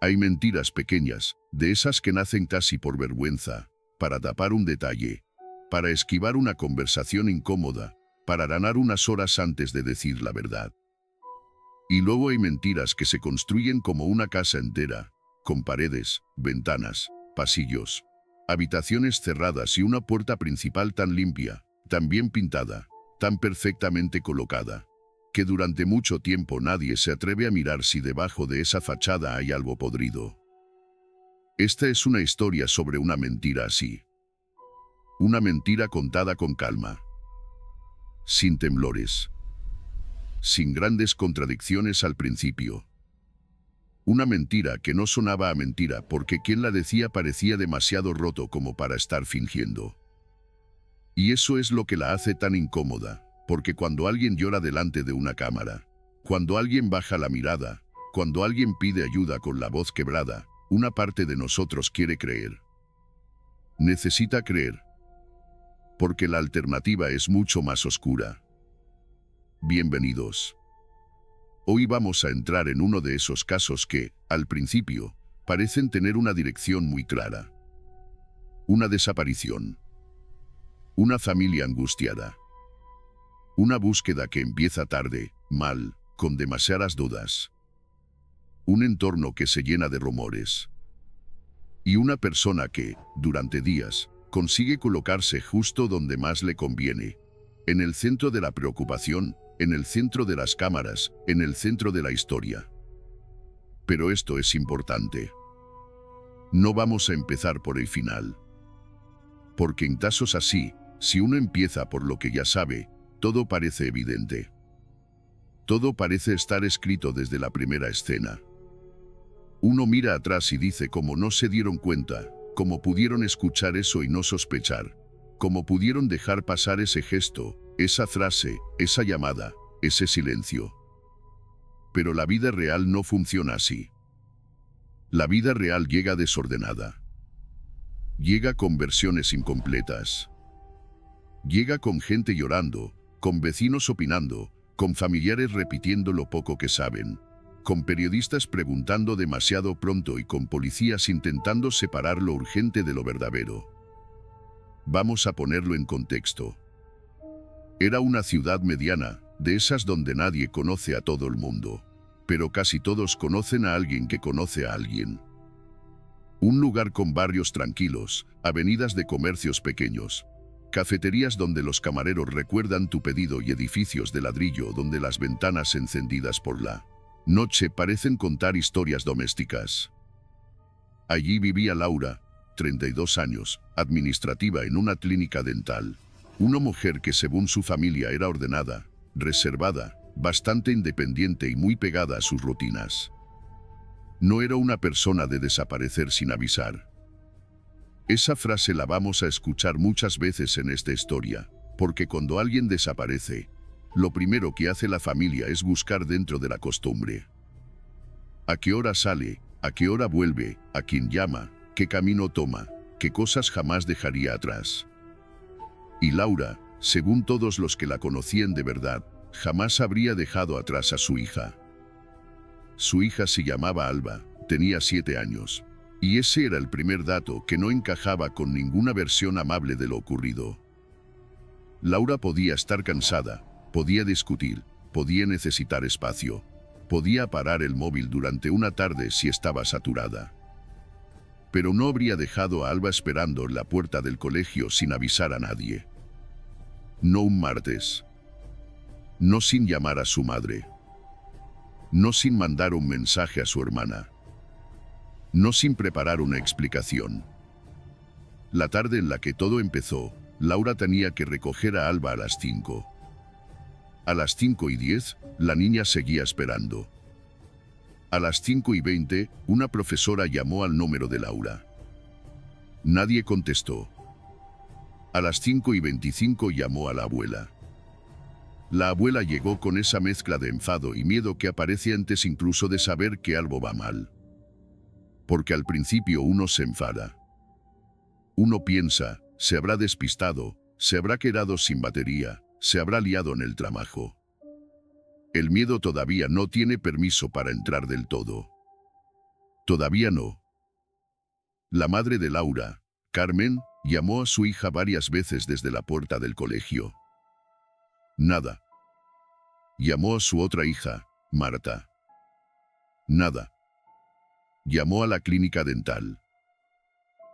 Hay mentiras pequeñas, de esas que nacen casi por vergüenza, para tapar un detalle, para esquivar una conversación incómoda, para ganar unas horas antes de decir la verdad. Y luego hay mentiras que se construyen como una casa entera, con paredes, ventanas, pasillos, habitaciones cerradas y una puerta principal tan limpia, tan bien pintada, tan perfectamente colocada, que durante mucho tiempo nadie se atreve a mirar si debajo de esa fachada hay algo podrido. Esta es una historia sobre una mentira así. Una mentira contada con calma, sin temblores, sin grandes contradicciones al principio. Una mentira que no sonaba a mentira porque quien la decía parecía demasiado roto como para estar fingiendo. Y eso es lo que la hace tan incómoda, porque cuando alguien llora delante de una cámara, cuando alguien baja la mirada, cuando alguien pide ayuda con la voz quebrada, una parte de nosotros quiere creer. Necesita creer. Porque la alternativa es mucho más oscura. Bienvenidos. Hoy vamos a entrar en uno de esos casos que, al principio, parecen tener una dirección muy clara. Una desaparición. Una familia angustiada. Una búsqueda que empieza tarde, mal, con demasiadas dudas. Un entorno que se llena de rumores. Y una persona que, durante días, consigue colocarse justo donde más le conviene. En el centro de la preocupación, en el centro de las cámaras, en el centro de la historia. Pero esto es importante. No vamos a empezar por el final. Porque en casos así, si uno empieza por lo que ya sabe, todo parece evidente. Todo parece estar escrito desde la primera escena. Uno mira atrás y dice cómo no se dieron cuenta, cómo pudieron escuchar eso y no sospechar, cómo pudieron dejar pasar ese gesto, esa frase, esa llamada, ese silencio. Pero la vida real no funciona así. La vida real llega desordenada. Llega con versiones incompletas. Llega con gente llorando, con vecinos opinando, con familiares repitiendo lo poco que saben, con periodistas preguntando demasiado pronto y con policías intentando separar lo urgente de lo verdadero. Vamos a ponerlo en contexto. Era una ciudad mediana, de esas donde nadie conoce a todo el mundo, pero casi todos conocen a alguien que conoce a alguien. Un lugar con barrios tranquilos, avenidas de comercios pequeños, cafeterías donde los camareros recuerdan tu pedido y edificios de ladrillo donde las ventanas encendidas por la noche parecen contar historias domésticas. Allí vivía Laura, 32 años, administrativa en una clínica dental. Una mujer que según su familia era ordenada, reservada, bastante independiente y muy pegada a sus rutinas. No era una persona de desaparecer sin avisar. Esa frase la vamos a escuchar muchas veces en esta historia, porque cuando alguien desaparece, lo primero que hace la familia es buscar dentro de la costumbre. ¿A qué hora sale? ¿A qué hora vuelve? ¿A quién llama? ¿Qué camino toma? ¿Qué cosas jamás dejaría atrás? Y Laura, según todos los que la conocían de verdad, jamás habría dejado atrás a su hija. Su hija se llamaba Alba, tenía 7 años. Y ese era el primer dato que no encajaba con ninguna versión amable de lo ocurrido. Laura podía estar cansada, podía discutir, podía necesitar espacio, podía parar el móvil durante una tarde si estaba saturada. Pero no habría dejado a Alba esperando en la puerta del colegio sin avisar a nadie. No un martes. No sin llamar a su madre. No sin mandar un mensaje a su hermana. No sin preparar una explicación. La tarde en la que todo empezó, Laura tenía que recoger a Alba a las 5. A las 5:10, la niña seguía esperando. A las 5:20, una profesora llamó al número de Laura. Nadie contestó. A las 5:25 llamó a la abuela. La abuela llegó con esa mezcla de enfado y miedo que aparece antes incluso de saber que algo va mal. Porque al principio uno se enfada. Uno piensa, se habrá despistado, se habrá quedado sin batería, se habrá liado en el trabajo. El miedo todavía no tiene permiso para entrar del todo. Todavía no. La madre de Laura, Carmen, llamó a su hija varias veces desde la puerta del colegio. Nada. Llamó a su otra hija, Marta. Nada. Llamó a la clínica dental.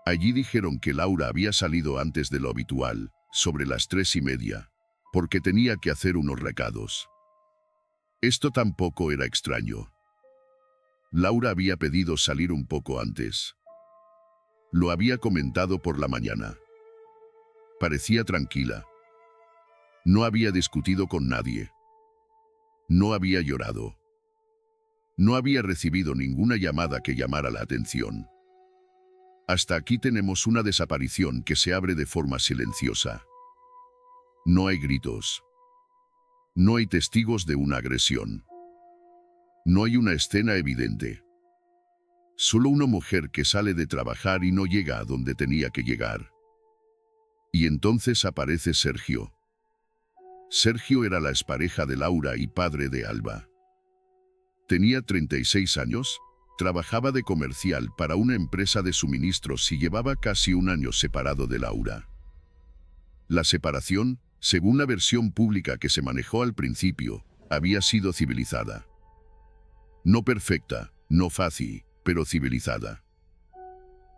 Allí dijeron que Laura había salido antes de lo habitual, sobre las 3:30, porque tenía que hacer unos recados. Esto tampoco era extraño. Laura había pedido salir un poco antes. Lo había comentado por la mañana. Parecía tranquila. No había discutido con nadie. No había llorado. No había recibido ninguna llamada que llamara la atención. Hasta aquí tenemos una desaparición que se abre de forma silenciosa. No hay gritos. No hay testigos de una agresión. No hay una escena evidente. Solo una mujer que sale de trabajar y no llega a donde tenía que llegar. Y entonces aparece Sergio. Sergio era la expareja de Laura y padre de Alba. Tenía 36 años, trabajaba de comercial para una empresa de suministros y llevaba casi un año separado de Laura. La separación, según la versión pública que se manejó al principio, había sido civilizada. No perfecta, no fácil, pero civilizada.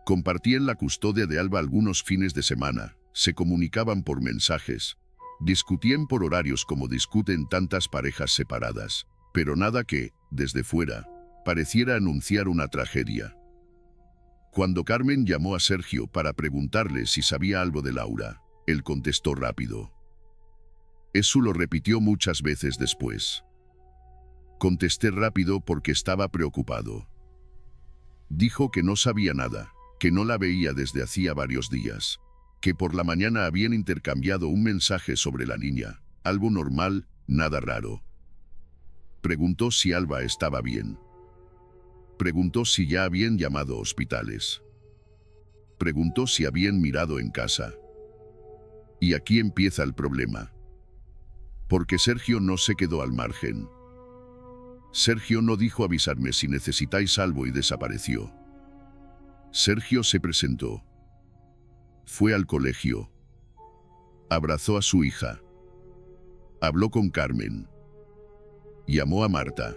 Compartían la custodia de Alba algunos fines de semana, se comunicaban por mensajes, discutían por horarios como discuten tantas parejas separadas, pero nada que, desde fuera, pareciera anunciar una tragedia. Cuando Carmen llamó a Sergio para preguntarle si sabía algo de Laura, él contestó rápido. Eso lo repitió muchas veces después. Contesté rápido porque estaba preocupado. Dijo que no sabía nada, que no la veía desde hacía varios días, que por la mañana habían intercambiado un mensaje sobre la niña, algo normal, nada raro. Preguntó si Alba estaba bien. Preguntó si ya habían llamado a hospitales. Preguntó si habían mirado en casa. Y aquí empieza el problema. Porque Sergio no se quedó al margen. Sergio no dijo avisarme si necesitáis algo y desapareció. Sergio se presentó. Fue al colegio. Abrazó a su hija. Habló con Carmen. Llamó a Marta.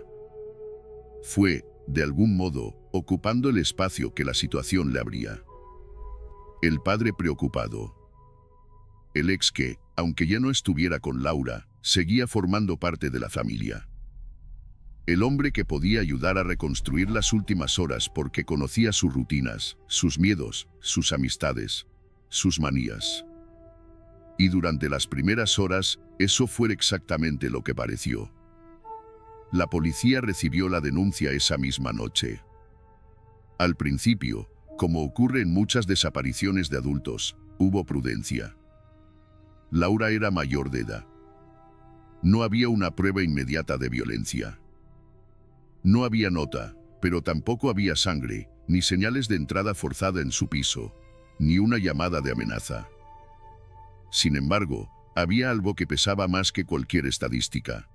Fue, de algún modo, ocupando el espacio que la situación le abría. El padre preocupado. El ex que, aunque ya no estuviera con Laura, seguía formando parte de la familia. El hombre que podía ayudar a reconstruir las últimas horas porque conocía sus rutinas, sus miedos, sus amistades, sus manías. Y durante las primeras horas, eso fue exactamente lo que pareció. La policía recibió la denuncia esa misma noche. Al principio, como ocurre en muchas desapariciones de adultos, hubo prudencia. Laura era mayor de edad. No había una prueba inmediata de violencia. No había nota, pero tampoco había sangre, ni señales de entrada forzada en su piso, ni una llamada de amenaza. Sin embargo, había algo que pesaba más que cualquier estadística.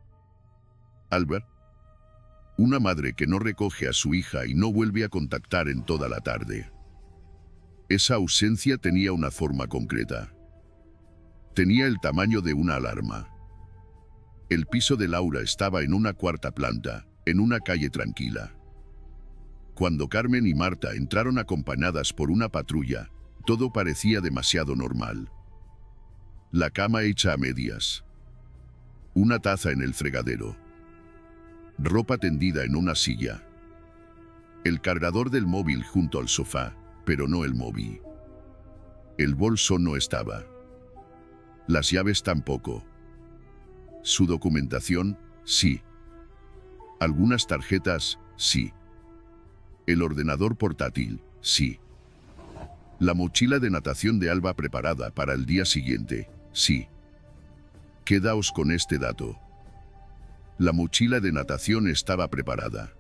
Albert, una madre que no recoge a su hija y no vuelve a contactar en toda la tarde. Esa ausencia tenía una forma concreta. Tenía el tamaño de una alarma. El piso de Laura estaba en una cuarta planta, en una calle tranquila. Cuando Carmen y Marta entraron acompañadas por una patrulla, todo parecía demasiado normal. La cama hecha a medias. Una taza en el fregadero. Ropa tendida en una silla. El cargador del móvil junto al sofá, pero no el móvil. El bolso no estaba. Las llaves tampoco. Su documentación, sí. Algunas tarjetas, sí. El ordenador portátil, sí. La mochila de natación de Alba preparada para el día siguiente, sí. Quedaos con este dato. La mochila de natación estaba preparada.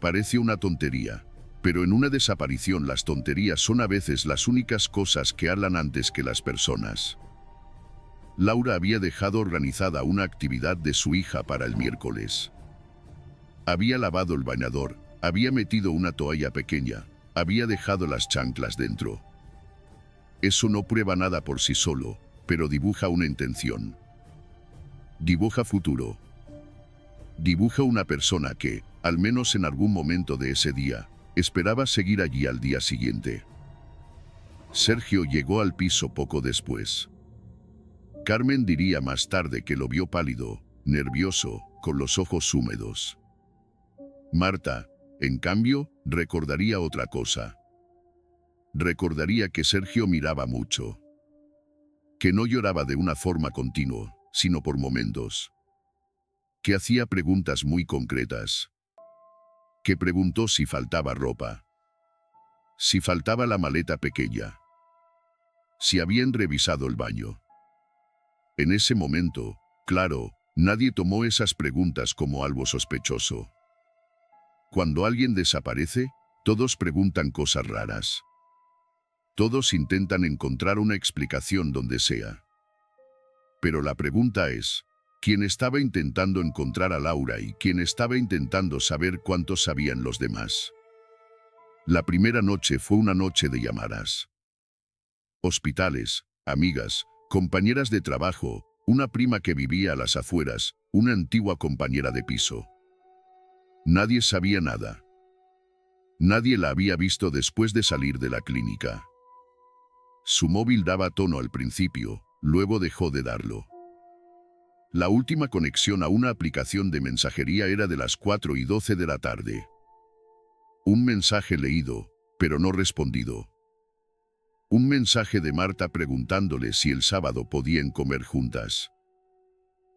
Parece una tontería, pero en una desaparición las tonterías son a veces las únicas cosas que hablan antes que las personas. Laura había dejado organizada una actividad de su hija para el miércoles. Había lavado el bañador, Había metido una toalla pequeña, había dejado las chanclas dentro. Eso no prueba nada por sí solo, pero dibuja una intención. Dibuja futuro. Dibuja una persona que, al menos en algún momento de ese día, esperaba seguir allí al día siguiente. Sergio llegó al piso poco después. Carmen diría más tarde que lo vio pálido, nervioso, con los ojos húmedos. Marta, en cambio, recordaría otra cosa. Recordaría que Sergio miraba mucho. Que no lloraba de una forma continua, sino por momentos. Que hacía preguntas muy concretas. Que preguntó si faltaba ropa. Si faltaba la maleta pequeña. Si habían revisado el baño. En ese momento, claro, nadie tomó esas preguntas como algo sospechoso. Cuando alguien desaparece, todos preguntan cosas raras. Todos intentan encontrar una explicación donde sea. Pero la pregunta es, ¿quién estaba intentando encontrar a Laura y quién estaba intentando saber cuánto sabían los demás? La primera noche fue una noche de llamadas. Hospitales, amigas, compañeras de trabajo, una prima que vivía a las afueras, una antigua compañera de piso. Nadie sabía nada. Nadie la había visto después de salir de la clínica. Su móvil daba tono al principio, luego dejó de darlo. La última conexión a una aplicación de mensajería era de las 4:12 de la tarde. Un mensaje leído, pero no respondido. Un mensaje de Marta preguntándole si el sábado podían comer juntas.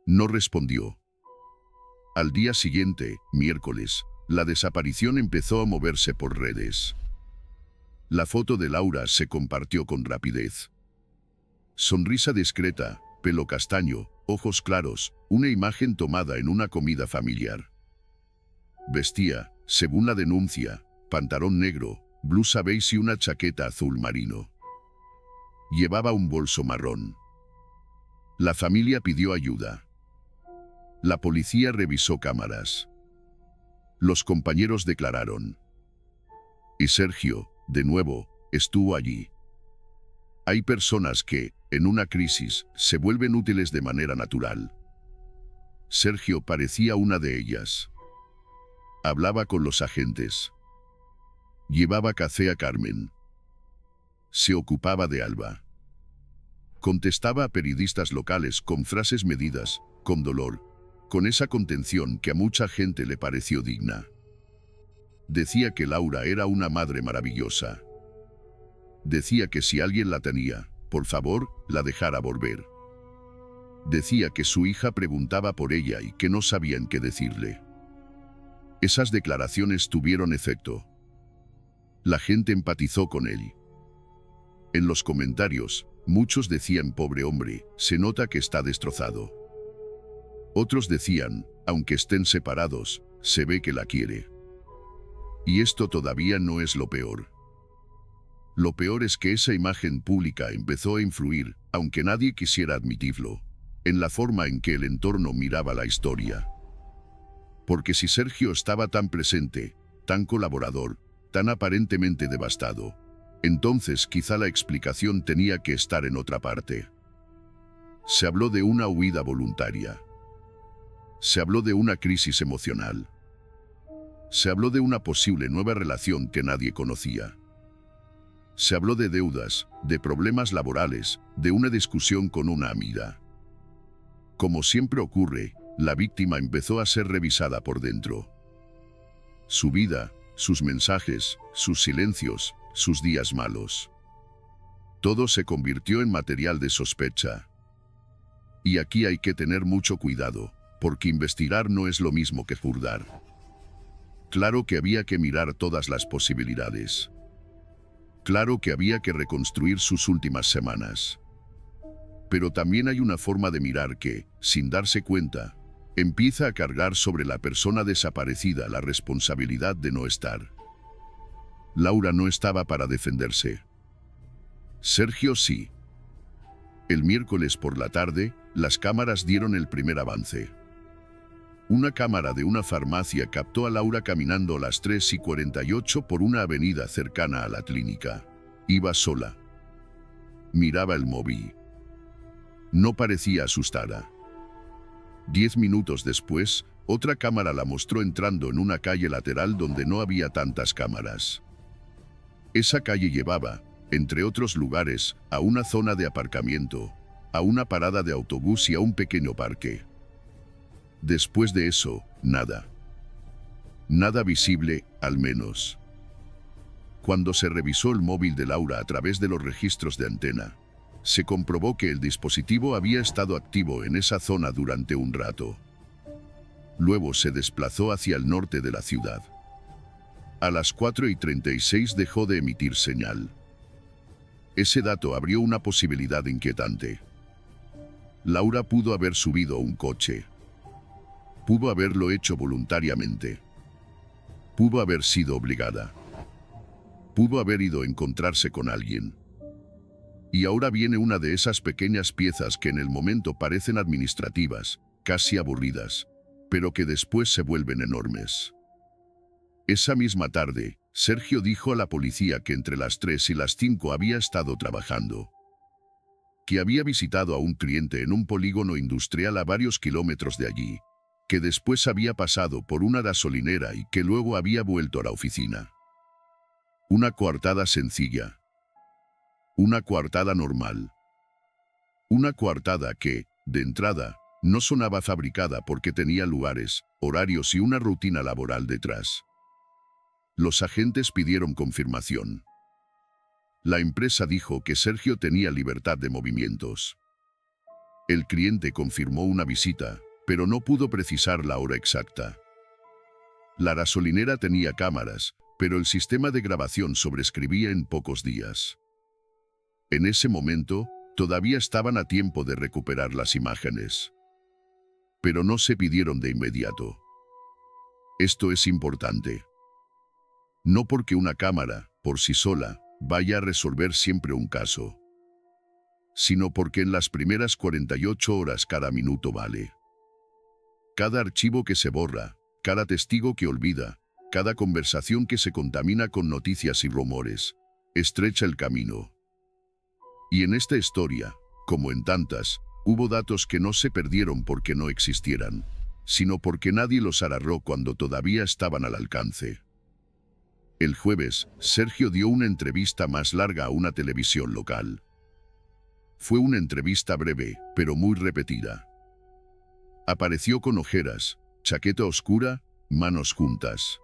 No respondió. Al día siguiente, miércoles, la desaparición empezó a moverse por redes. La foto de Laura se compartió con rapidez. Sonrisa discreta, pelo castaño, ojos claros, una imagen tomada en una comida familiar. Vestía, según la denuncia, pantalón negro, blusa beige y una chaqueta azul marino. Llevaba un bolso marrón. La familia pidió ayuda. La policía revisó cámaras. Los compañeros declararon. Y Sergio, de nuevo, estuvo allí. Hay personas que, en una crisis, se vuelven útiles de manera natural. Sergio parecía una de ellas. Hablaba con los agentes. Llevaba café a Carmen. Se ocupaba de Alba. Contestaba a periodistas locales con frases medidas, con dolor, con esa contención que a mucha gente le pareció digna. Decía que Laura era una madre maravillosa. Decía que si alguien la tenía, por favor, la dejara volver. Decía que su hija preguntaba por ella y que no sabían qué decirle. Esas declaraciones tuvieron efecto. La gente empatizó con él. En los comentarios, muchos decían: pobre hombre, se nota que está destrozado. Otros decían: aunque estén separados, se ve que la quiere. Y esto todavía no es lo peor. Lo peor es que esa imagen pública empezó a influir, aunque nadie quisiera admitirlo, en la forma en que el entorno miraba la historia. Porque si Sergio estaba tan presente, tan colaborador, tan aparentemente devastado, entonces quizá la explicación tenía que estar en otra parte. Se habló de una huida voluntaria. Se habló de una crisis emocional. Se habló de una posible nueva relación que nadie conocía. Se habló de deudas, de problemas laborales, de una discusión con una amiga. Como siempre ocurre, la víctima empezó a ser revisada por dentro. Su vida, sus mensajes, sus silencios, sus días malos. Todo se convirtió en material de sospecha. Y aquí hay que tener mucho cuidado, porque investigar no es lo mismo que juzgar. Claro que había que mirar todas las posibilidades. Claro que había que reconstruir sus últimas semanas. Pero también hay una forma de mirar que, sin darse cuenta, empieza a cargar sobre la persona desaparecida la responsabilidad de no estar. Laura no estaba para defenderse. Sergio sí. El miércoles por la tarde, las cámaras dieron el primer avance. Una cámara de una farmacia captó a Laura caminando a las 3:48 por una avenida cercana a la clínica. Iba sola. Miraba el móvil. No parecía asustada. 10 minutos después, otra cámara la mostró entrando en una calle lateral donde no había tantas cámaras. Esa calle llevaba, entre otros lugares, a una zona de aparcamiento, a una parada de autobús y a un pequeño parque. Después de eso, nada. Nada visible, al menos. Cuando se revisó el móvil de Laura a través de los registros de antena, se comprobó que el dispositivo había estado activo en esa zona durante un rato. Luego se desplazó hacia el norte de la ciudad. A las 4:36 dejó de emitir señal. Ese dato abrió una posibilidad inquietante. Laura pudo haber subido a un coche. Pudo haberlo hecho voluntariamente. Pudo haber sido obligada. Pudo haber ido a encontrarse con alguien. Y ahora viene una de esas pequeñas piezas que en el momento parecen administrativas, casi aburridas, pero que después se vuelven enormes. Esa misma tarde, Sergio dijo a la policía que entre las 3 y las 5 había estado trabajando. Que había visitado a un cliente en un polígono industrial a varios kilómetros de allí, que después había pasado por una gasolinera y que luego había vuelto a la oficina. Una coartada sencilla. Una coartada normal. Una coartada que, de entrada, no sonaba fabricada porque tenía lugares, horarios y una rutina laboral detrás. Los agentes pidieron confirmación. La empresa dijo que Sergio tenía libertad de movimientos. El cliente confirmó una visita, pero no pudo precisar la hora exacta. La gasolinera tenía cámaras, pero el sistema de grabación sobrescribía en pocos días. En ese momento, todavía estaban a tiempo de recuperar las imágenes. Pero no se pidieron de inmediato. Esto es importante. No porque una cámara, por sí sola, vaya a resolver siempre un caso, sino porque en las primeras 48 horas cada minuto vale. Cada archivo que se borra, cada testigo que olvida, cada conversación que se contamina con noticias y rumores, estrecha el camino. Y en esta historia, como en tantas, hubo datos que no se perdieron porque no existieran, sino porque nadie los agarró cuando todavía estaban al alcance. El jueves, Sergio dio una entrevista más larga a una televisión local. Fue una entrevista breve, pero muy repetida. Apareció con ojeras, chaqueta oscura, manos juntas.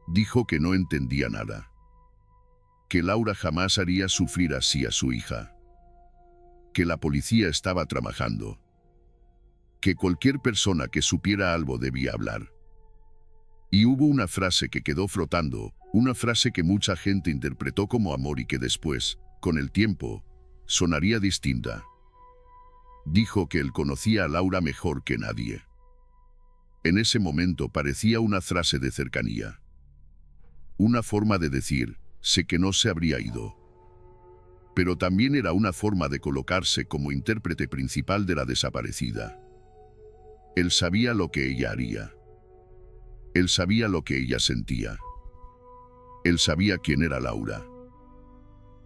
Dijo que no entendía nada. Que Laura jamás haría sufrir así a su hija. Que la policía estaba trabajando. Que cualquier persona que supiera algo debía hablar. Y hubo una frase que quedó flotando, una frase que mucha gente interpretó como amor y que después, con el tiempo, sonaría distinta. Dijo que él conocía a Laura mejor que nadie. En ese momento parecía una frase de cercanía. Una forma de decir, sé que no se habría ido. Pero también era una forma de colocarse como intérprete principal de la desaparecida. Él sabía lo que ella haría. Él sabía lo que ella sentía. Él sabía quién era Laura.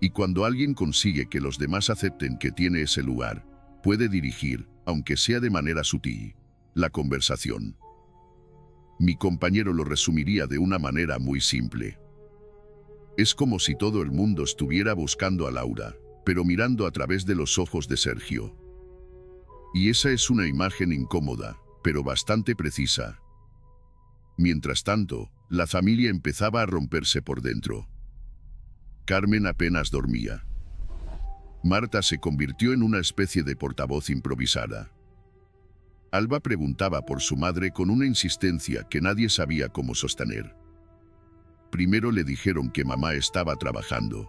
Y cuando alguien consigue que los demás acepten que tiene ese lugar, puede dirigir, aunque sea de manera sutil, la conversación. Mi compañero lo resumiría de una manera muy simple. Es como si todo el mundo estuviera buscando a Laura, pero mirando a través de los ojos de Sergio. Y esa es una imagen incómoda, pero bastante precisa. Mientras tanto, la familia empezaba a romperse por dentro. Carmen apenas dormía. Marta se convirtió en una especie de portavoz improvisada. Alba preguntaba por su madre con una insistencia que nadie sabía cómo sostener. Primero le dijeron que mamá estaba trabajando.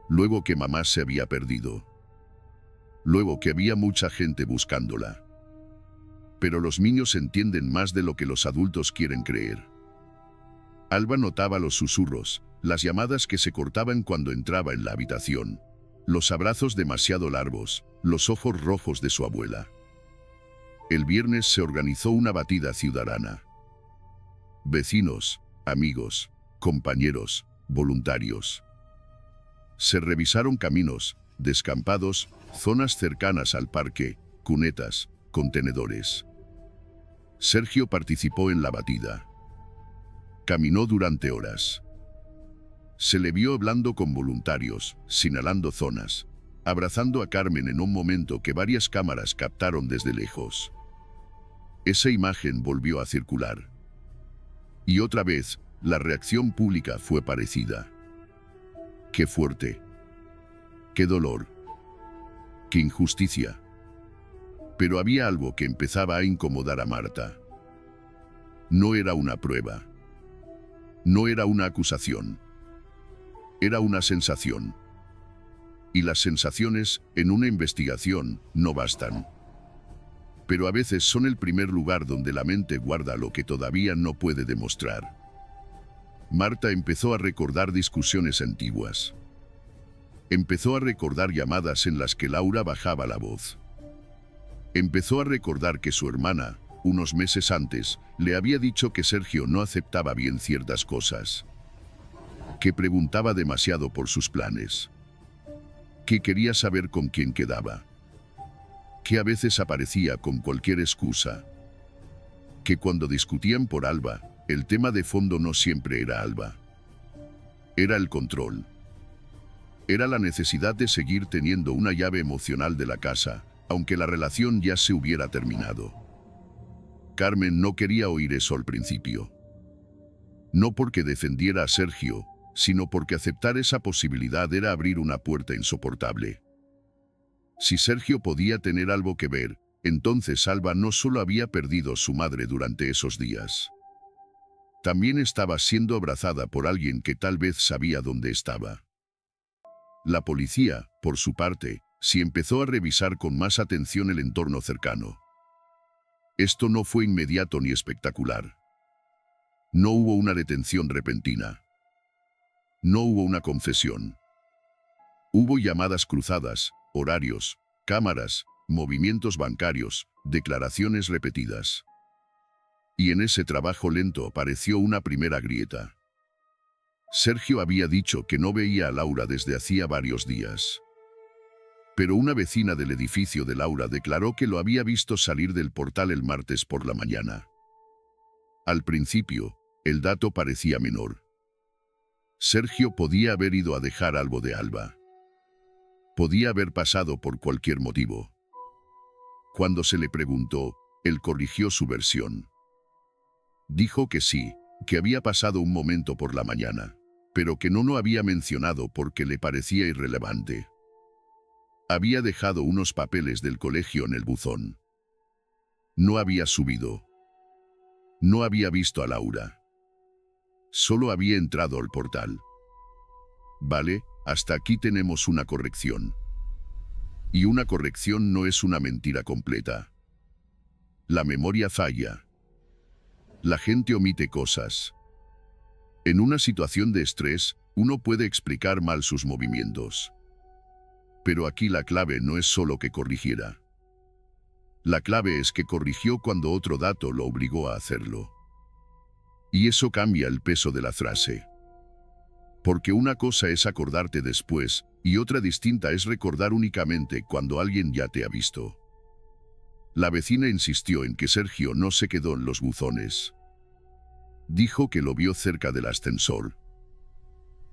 Luego que mamá se había perdido. Luego que había mucha gente buscándola. Pero los niños entienden más de lo que los adultos quieren creer. Alba notaba los susurros, las llamadas que se cortaban cuando entraba en la habitación, los abrazos demasiado largos, los ojos rojos de su abuela. El viernes se organizó una batida ciudadana. Vecinos, amigos, compañeros, voluntarios. Se revisaron caminos, descampados, zonas cercanas al parque, cunetas, contenedores. Sergio participó en la batida. Caminó durante horas. Se le vio hablando con voluntarios, señalando zonas, abrazando a Carmen en un momento que varias cámaras captaron desde lejos. Esa imagen volvió a circular. Y otra vez, la reacción pública fue parecida. Qué fuerte. Qué dolor. Qué injusticia. Pero había algo que empezaba a incomodar a Marta. No era una prueba. No era una acusación. Era una sensación. Y las sensaciones, en una investigación, no bastan. Pero a veces son el primer lugar donde la mente guarda lo que todavía no puede demostrar. Marta empezó a recordar discusiones antiguas. Empezó a recordar llamadas en las que Laura bajaba la voz. Empezó a recordar que su hermana, unos meses antes, le había dicho que Sergio no aceptaba bien ciertas cosas. Que preguntaba demasiado por sus planes. Que quería saber con quién quedaba. Que a veces aparecía con cualquier excusa. Que cuando discutían por Alba, el tema de fondo no siempre era Alba. Era el control. Era la necesidad de seguir teniendo una llave emocional de la casa, aunque la relación ya se hubiera terminado. Carmen no quería oír eso al principio. No porque defendiera a Sergio, sino porque aceptar esa posibilidad era abrir una puerta insoportable. Si Sergio podía tener algo que ver, entonces Alba no solo había perdido a su madre durante esos días. También estaba siendo abrazada por alguien que tal vez sabía dónde estaba. La policía, por su parte, sí empezó a revisar con más atención el entorno cercano. Esto no fue inmediato ni espectacular. No hubo una detención repentina. No hubo una confesión. Hubo llamadas cruzadas, horarios, cámaras, movimientos bancarios, declaraciones repetidas. Y en ese trabajo lento apareció una primera grieta. Sergio había dicho que no veía a Laura desde hacía varios días. Pero una vecina del edificio de Laura declaró que lo había visto salir del portal el martes por la mañana. Al principio, el dato parecía menor. Sergio podía haber ido a dejar algo de Alba. Podía haber pasado por cualquier motivo. Cuando se le preguntó, él corrigió su versión. Dijo que sí, que había pasado un momento por la mañana, pero que no lo había mencionado porque le parecía irrelevante. Había dejado unos papeles del colegio en el buzón. No había subido. No había visto a Laura. Solo había entrado al portal. Vale, hasta aquí tenemos una corrección. Y una corrección no es una mentira completa. La memoria falla. La gente omite cosas. En una situación de estrés, uno puede explicar mal sus movimientos. Pero aquí la clave no es solo que corrigiera. La clave es que corrigió cuando otro dato lo obligó a hacerlo. Y eso cambia el peso de la frase. Porque una cosa es acordarte después, y otra distinta es recordar únicamente cuando alguien ya te ha visto. La vecina insistió en que Sergio no se quedó en los buzones. Dijo que lo vio cerca del ascensor.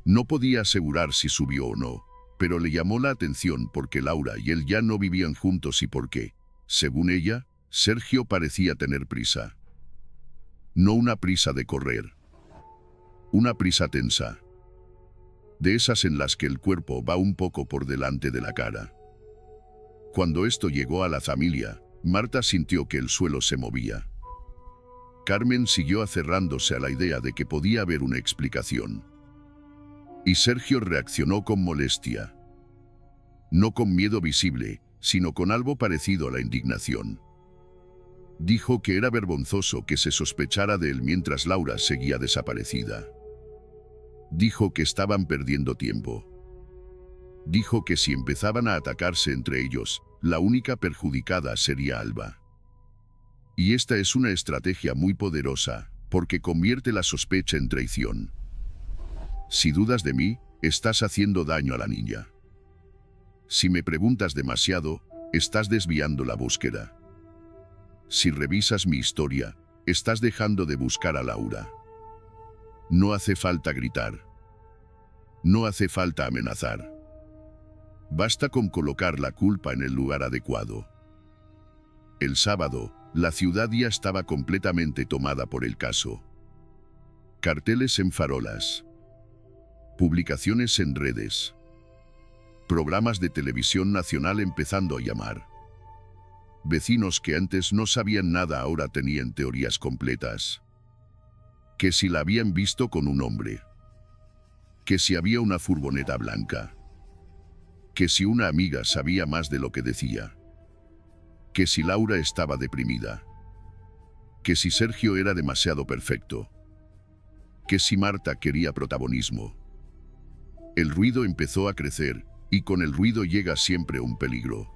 No podía asegurar si subió o no, pero le llamó la atención porque Laura y él ya no vivían juntos y porque, según ella, Sergio parecía tener prisa. No una prisa de correr. Una prisa tensa. De esas en las que el cuerpo va un poco por delante de la cara. Cuando esto llegó a la familia, Marta sintió que el suelo se movía. Carmen siguió aferrándose a la idea de que podía haber una explicación. Y Sergio reaccionó con molestia. No con miedo visible, sino con algo parecido a la indignación. Dijo que era vergonzoso que se sospechara de él mientras Laura seguía desaparecida. Dijo que estaban perdiendo tiempo. Dijo que si empezaban a atacarse entre ellos, la única perjudicada sería Alba. Y esta es una estrategia muy poderosa, porque convierte la sospecha en traición. Si dudas de mí, estás haciendo daño a la niña. Si me preguntas demasiado, estás desviando la búsqueda. Si revisas mi historia, estás dejando de buscar a Laura. No hace falta gritar. No hace falta amenazar. Basta con colocar la culpa en el lugar adecuado. El sábado, la ciudad ya estaba completamente tomada por el caso. Carteles en farolas. Publicaciones en redes. Programas de televisión nacional empezando a llamar. Vecinos que antes no sabían nada ahora tenían teorías completas. Que si la habían visto con un hombre. Que si había una furgoneta blanca. Que si una amiga sabía más de lo que decía. Que si Laura estaba deprimida. Que si Sergio era demasiado perfecto. Que si Marta quería protagonismo. El ruido empezó a crecer, y con el ruido llega siempre un peligro.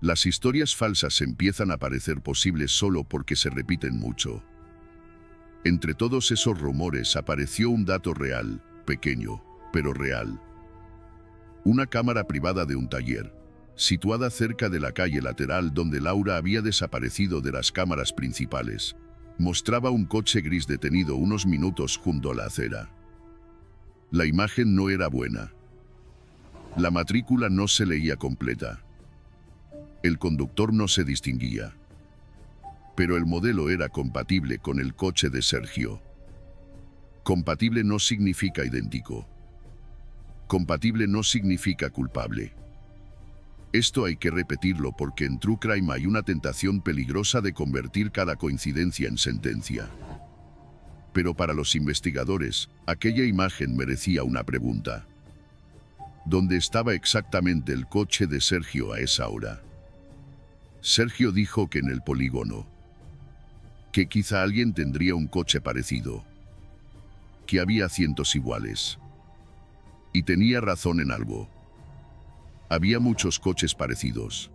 Las historias falsas empiezan a parecer posibles solo porque se repiten mucho. Entre todos esos rumores apareció un dato real, pequeño, pero real. Una cámara privada de un taller, situada cerca de la calle lateral donde Laura había desaparecido de las cámaras principales, mostraba un coche gris detenido unos minutos junto a la acera. La imagen no era buena. La matrícula no se leía completa. El conductor no se distinguía. Pero el modelo era compatible con el coche de Sergio. Compatible no significa idéntico. Compatible no significa culpable. Esto hay que repetirlo porque en True Crime hay una tentación peligrosa de convertir cada coincidencia en sentencia. Pero para los investigadores, aquella imagen merecía una pregunta. ¿Dónde estaba exactamente el coche de Sergio a esa hora? Sergio dijo que en el polígono. Que quizá alguien tendría un coche parecido. Que había cientos iguales. Y tenía razón en algo. Había muchos coches parecidos.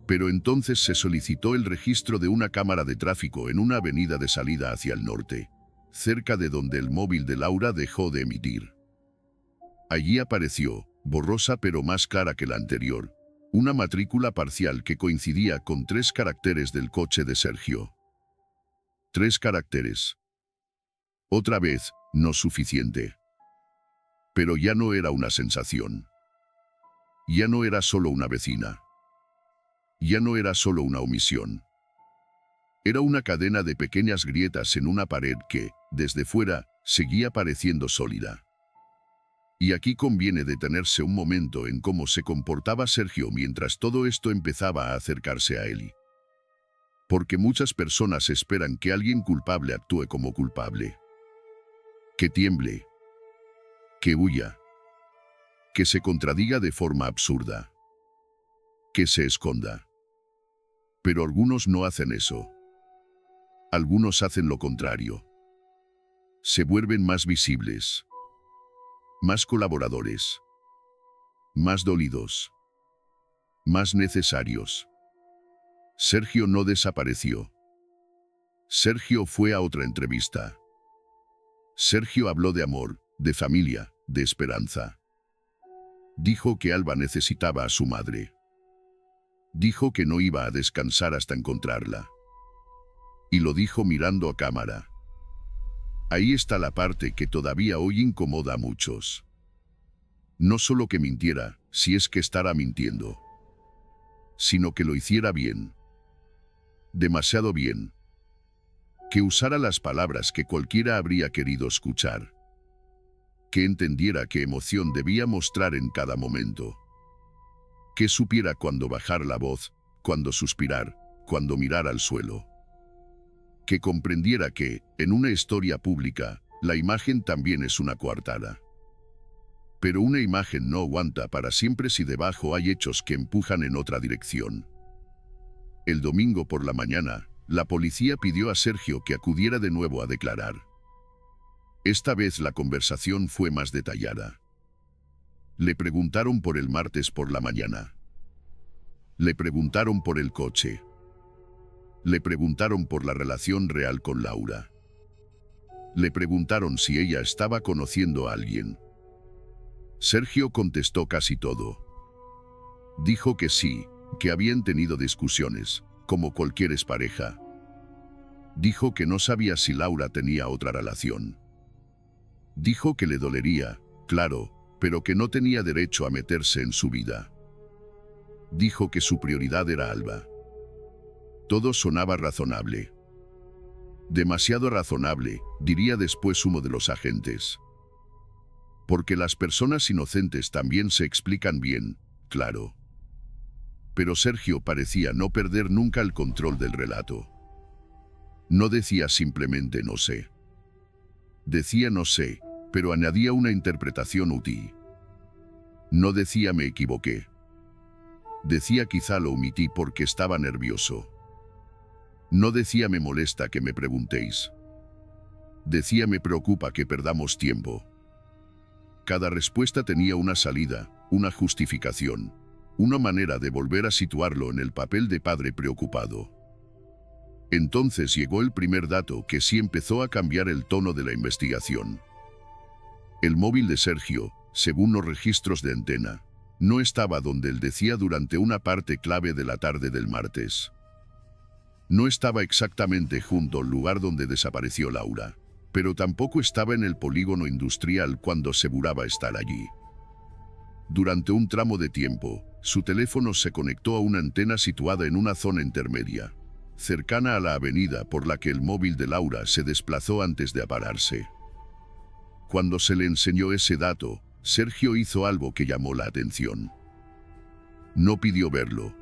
Pero entonces se solicitó el registro de una cámara de tráfico en una avenida de salida hacia el norte, cerca de donde el móvil de Laura dejó de emitir. Allí apareció, borrosa pero más clara que la anterior, una matrícula parcial que coincidía con 3 caracteres del coche de Sergio. 3 caracteres. Otra vez, no suficiente. Pero ya no era una sensación. Ya no era solo una vecina. Ya no era solo una omisión. Era una cadena de pequeñas grietas en una pared que, desde fuera, seguía pareciendo sólida. Y aquí conviene detenerse un momento en cómo se comportaba Sergio mientras todo esto empezaba a acercarse a él. Porque muchas personas esperan que alguien culpable actúe como culpable. Que tiemble. Que huya. Que se contradiga de forma absurda. Que se esconda. Pero algunos no hacen eso. Algunos hacen lo contrario. Se vuelven más visibles. Más colaboradores. Más dolidos. Más necesarios. Sergio no desapareció. Sergio fue a otra entrevista. Sergio habló de amor, de familia, de esperanza. Dijo que Alba necesitaba a su madre. Dijo que no iba a descansar hasta encontrarla. Y lo dijo mirando a cámara. Ahí está la parte que todavía hoy incomoda a muchos. No solo que mintiera, si es que estará mintiendo, sino que lo hiciera bien. Demasiado bien. Que usara las palabras que cualquiera habría querido escuchar. Que entendiera qué emoción debía mostrar en cada momento. Que supiera cuándo bajar la voz, cuándo suspirar, cuándo mirar al suelo. Que comprendiera que, en una historia pública, la imagen también es una coartada. Pero una imagen no aguanta para siempre si debajo hay hechos que empujan en otra dirección. El domingo por la mañana, la policía pidió a Sergio que acudiera de nuevo a declarar. Esta vez la conversación fue más detallada. Le preguntaron por el martes por la mañana. Le preguntaron por el coche. Le preguntaron por la relación real con Laura. Le preguntaron si ella estaba conociendo a alguien. Sergio contestó casi todo. Dijo que sí, que habían tenido discusiones, como cualquier expareja. Dijo que no sabía si Laura tenía otra relación. Dijo que le dolería, claro, pero que no tenía derecho a meterse en su vida. Dijo que su prioridad era Alba. Todo sonaba razonable. Demasiado razonable, diría después uno de los agentes. Porque las personas inocentes también se explican bien, claro. Pero Sergio parecía no perder nunca el control del relato. No decía simplemente no sé. Decía no sé, pero añadía una interpretación útil. No decía me equivoqué. Decía quizá lo omití porque estaba nervioso. No decía me molesta que me preguntéis. Decía me preocupa que perdamos tiempo. Cada respuesta tenía una salida, una justificación, una manera de volver a situarlo en el papel de padre preocupado. Entonces llegó el primer dato que sí empezó a cambiar el tono de la investigación. El móvil de Sergio, según los registros de antena, no estaba donde él decía durante una parte clave de la tarde del martes. No estaba exactamente junto al lugar donde desapareció Laura, pero tampoco estaba en el polígono industrial cuando aseguraba estar allí. Durante un tramo de tiempo, su teléfono se conectó a una antena situada en una zona intermedia, cercana a la avenida por la que el móvil de Laura se desplazó antes de apararse. Cuando se le enseñó ese dato, Sergio hizo algo que llamó la atención. No pidió verlo.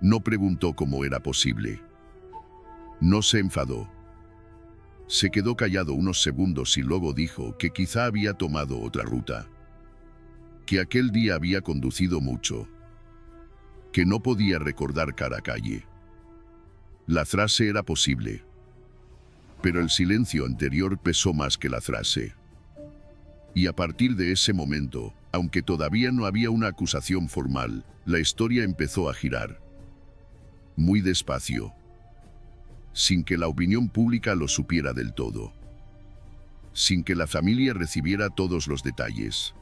No preguntó cómo era posible. No se enfadó. Se quedó callado unos segundos y luego dijo que quizá había tomado otra ruta. Que aquel día había conducido mucho. Que no podía recordar cada calle. La frase era posible. Pero el silencio anterior pesó más que la frase. Y a partir de ese momento, aunque todavía no había una acusación formal, la historia empezó a girar. Muy despacio. Sin que la opinión pública lo supiera del todo. Sin que la familia recibiera todos los detalles.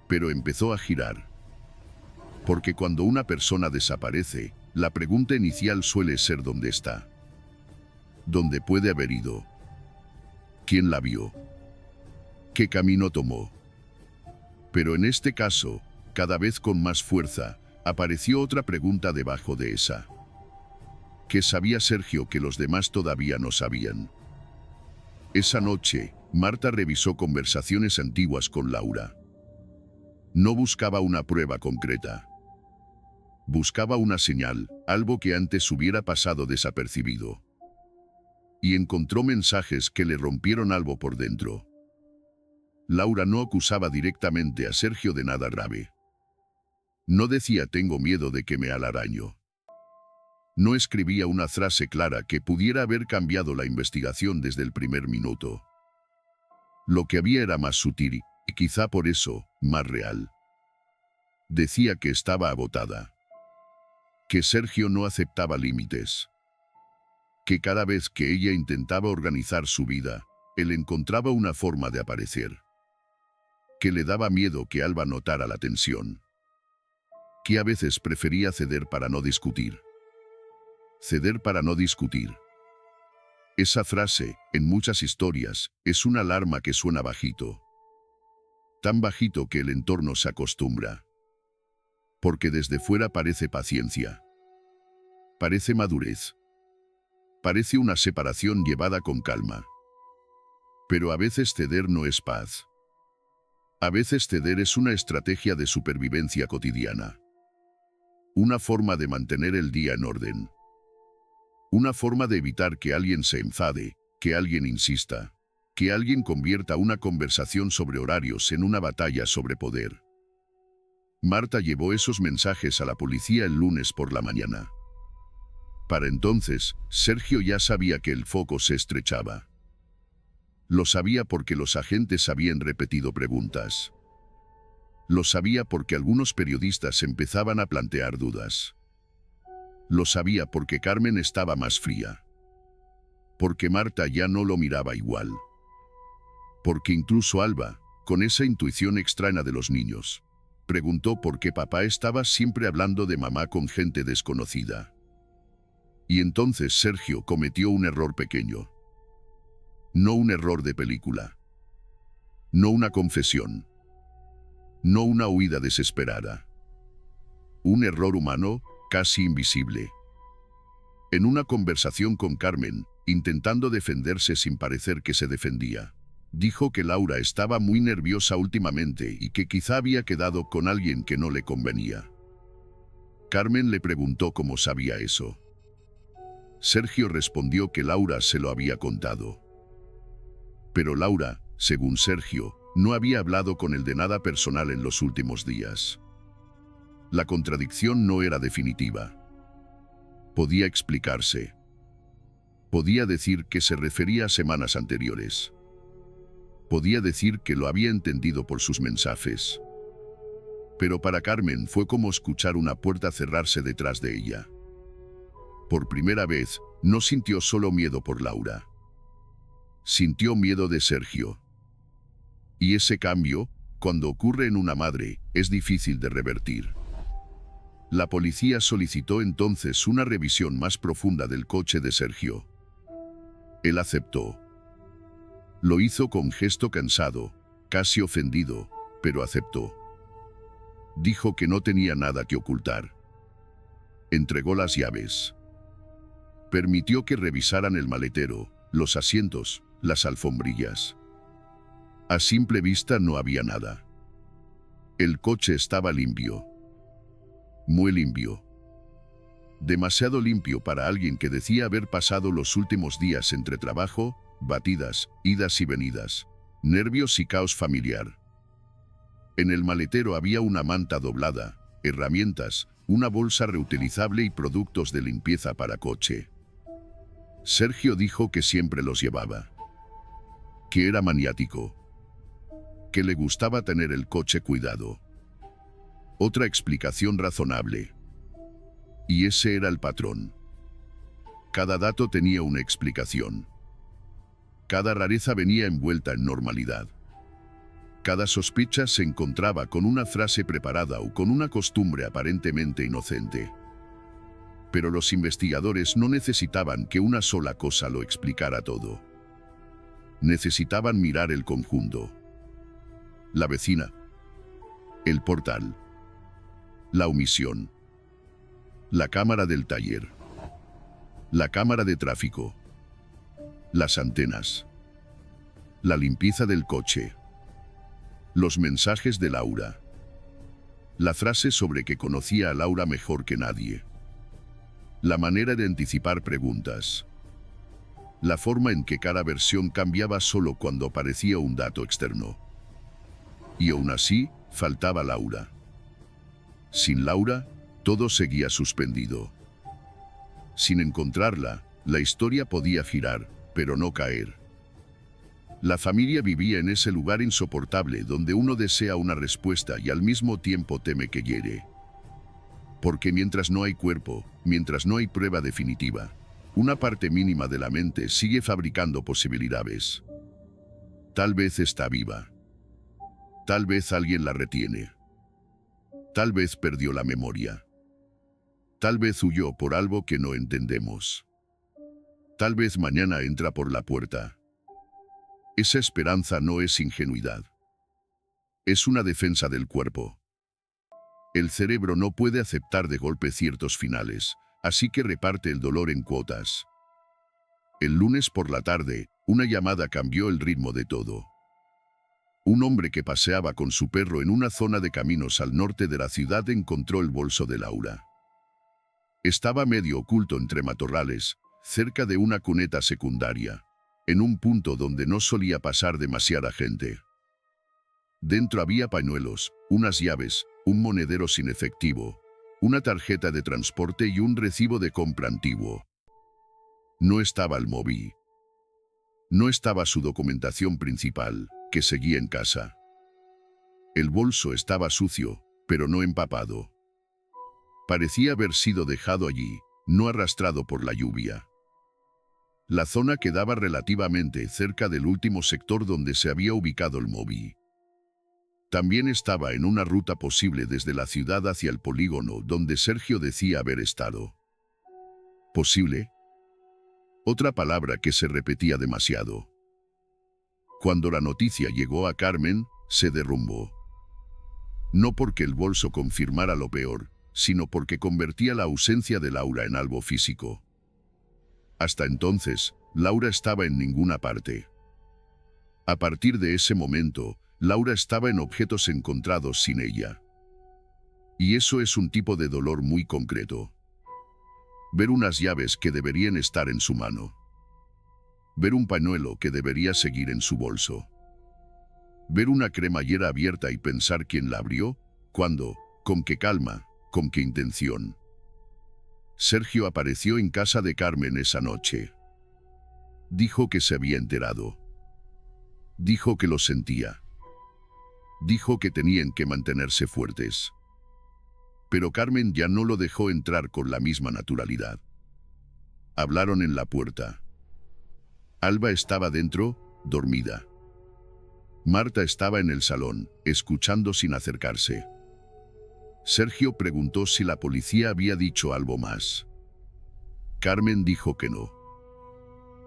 Pero empezó a girar. Porque cuando una persona desaparece, la pregunta inicial suele ser ¿dónde está? ¿Dónde puede haber ido? ¿Quién la vio? ¿Qué camino tomó? Pero en este caso, cada vez con más fuerza, apareció otra pregunta debajo de esa. ¿Qué sabía Sergio que los demás todavía no sabían? Esa noche, Marta revisó conversaciones antiguas con Laura. No buscaba una prueba concreta. Buscaba una señal, algo que antes hubiera pasado desapercibido. Y encontró mensajes que le rompieron algo por dentro. Laura no acusaba directamente a Sergio de nada grave. No decía tengo miedo de que me alaraño. No escribía una frase clara que pudiera haber cambiado la investigación desde el primer minuto. Lo que había era más sutil y quizá por eso, más real. Decía que estaba agotada. Que Sergio no aceptaba límites. Que cada vez que ella intentaba organizar su vida, él encontraba una forma de aparecer. Que le daba miedo que Alba notara la tensión. Que a veces prefería ceder para no discutir. Ceder para no discutir. Esa frase, en muchas historias, es una alarma que suena bajito. Tan bajito que el entorno se acostumbra. Porque desde fuera parece paciencia. Parece madurez. Parece una separación llevada con calma. Pero a veces ceder no es paz. A veces ceder es una estrategia de supervivencia cotidiana. Una forma de mantener el día en orden. Una forma de evitar que alguien se enfade, que alguien insista, que alguien convierta una conversación sobre horarios en una batalla sobre poder. Marta llevó esos mensajes a la policía el lunes por la mañana. Para entonces, Sergio ya sabía que el foco se estrechaba. Lo sabía porque los agentes habían repetido preguntas. Lo sabía porque algunos periodistas empezaban a plantear dudas. Lo sabía porque Carmen estaba más fría. Porque Marta ya no lo miraba igual. Porque incluso Alba, con esa intuición extraña de los niños, preguntó por qué papá estaba siempre hablando de mamá con gente desconocida. Y entonces Sergio cometió un error pequeño. No un error de película. No una confesión. No una huida desesperada. Un error humano, casi invisible. En una conversación con Carmen, intentando defenderse sin parecer que se defendía, dijo que Laura estaba muy nerviosa últimamente y que quizá había quedado con alguien que no le convenía. Carmen le preguntó cómo sabía eso. Sergio respondió que Laura se lo había contado. Pero Laura, según Sergio, no había hablado con él de nada personal en los últimos días. La contradicción no era definitiva. Podía explicarse. Podía decir que se refería a semanas anteriores. Podía decir que lo había entendido por sus mensajes. Pero para Carmen fue como escuchar una puerta cerrarse detrás de ella. Por primera vez, no sintió solo miedo por Laura. Sintió miedo de Sergio. Y ese cambio, cuando ocurre en una madre, es difícil de revertir. La policía solicitó entonces una revisión más profunda del coche de Sergio. Él aceptó. Lo hizo con gesto cansado, casi ofendido, pero aceptó. Dijo que no tenía nada que ocultar. Entregó las llaves. Permitió que revisaran el maletero, los asientos, las alfombrillas. A simple vista no había nada. El coche estaba limpio. Muy limpio. Demasiado limpio para alguien que decía haber pasado los últimos días entre trabajo, batidas, idas y venidas, nervios y caos familiar. En el maletero había una manta doblada, herramientas, una bolsa reutilizable y productos de limpieza para coche. Sergio dijo que siempre los llevaba. Que era maniático. Que le gustaba tener el coche cuidado. Otra explicación razonable. Y ese era el patrón. Cada dato tenía una explicación. Cada rareza venía envuelta en normalidad. Cada sospecha se encontraba con una frase preparada o con una costumbre aparentemente inocente. Pero los investigadores no necesitaban que una sola cosa lo explicara todo. Necesitaban mirar el conjunto. La vecina. El portal. La omisión. La cámara del taller. La cámara de tráfico. Las antenas. La limpieza del coche. Los mensajes de Laura. La frase sobre que conocía a Laura mejor que nadie. La manera de anticipar preguntas. La forma en que cada versión cambiaba solo cuando aparecía un dato externo. Y aún así, faltaba Laura. Sin Laura, todo seguía suspendido. Sin encontrarla, la historia podía girar, pero no caer. La familia vivía en ese lugar insoportable donde uno desea una respuesta y al mismo tiempo teme que hiere. Porque mientras no hay cuerpo, mientras no hay prueba definitiva, una parte mínima de la mente sigue fabricando posibilidades. Tal vez está viva. Tal vez alguien la retiene. Tal vez perdió la memoria. Tal vez huyó por algo que no entendemos. Tal vez mañana entra por la puerta. Esa esperanza no es ingenuidad. Es una defensa del cuerpo. El cerebro no puede aceptar de golpe ciertos finales, así que reparte el dolor en cuotas. El lunes por la tarde, una llamada cambió el ritmo de todo. Un hombre que paseaba con su perro en una zona de caminos al norte de la ciudad encontró el bolso de Laura. Estaba medio oculto entre matorrales, cerca de una cuneta secundaria, en un punto donde no solía pasar demasiada gente. Dentro había pañuelos, unas llaves, un monedero sin efectivo, una tarjeta de transporte y un recibo de compra antiguo. No estaba el móvil. No estaba su documentación principal, que seguía en casa. El bolso estaba sucio, pero no empapado. Parecía haber sido dejado allí, no arrastrado por la lluvia. La zona quedaba relativamente cerca del último sector donde se había ubicado el móvil. También estaba en una ruta posible desde la ciudad hacia el polígono donde Sergio decía haber estado. ¿Posible? Otra palabra que se repetía demasiado. Cuando la noticia llegó a Carmen, se derrumbó. No porque el bolso confirmara lo peor, sino porque convertía la ausencia de Laura en algo físico. Hasta entonces, Laura estaba en ninguna parte. A partir de ese momento, Laura estaba en objetos encontrados sin ella. Y eso es un tipo de dolor muy concreto. Ver unas llaves que deberían estar en su mano. Ver un pañuelo que debería seguir en su bolso. Ver una cremallera abierta y pensar quién la abrió, cuándo, con qué calma, con qué intención. Sergio apareció en casa de Carmen esa noche. Dijo que se había enterado. Dijo que lo sentía. Dijo que tenían que mantenerse fuertes. Pero Carmen ya no lo dejó entrar con la misma naturalidad. Hablaron en la puerta. Alba estaba dentro, dormida. Marta estaba en el salón, escuchando sin acercarse. Sergio preguntó si la policía había dicho algo más. Carmen dijo que no.